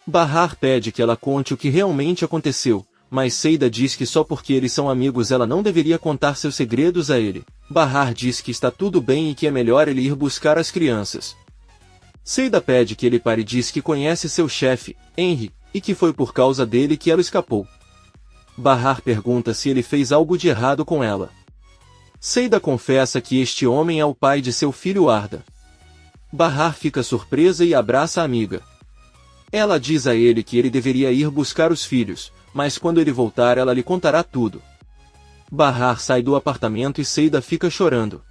Bahar pede que ela conte o que realmente aconteceu, mas Seida diz que só porque eles são amigos ela não deveria contar seus segredos a ele. Bahar diz que está tudo bem e que é melhor ele ir buscar as crianças. Seida pede que ele pare e diz que conhece seu chefe, Henry, e que foi por causa dele que ela escapou. Bahar pergunta se ele fez algo de errado com ela. Seida confessa que este homem é o pai de seu filho Arda. Bahar fica surpresa e abraça a amiga. Ela diz a ele que ele deveria ir buscar os filhos, mas quando ele voltar ela lhe contará tudo. Bahar sai do apartamento e Seida fica chorando.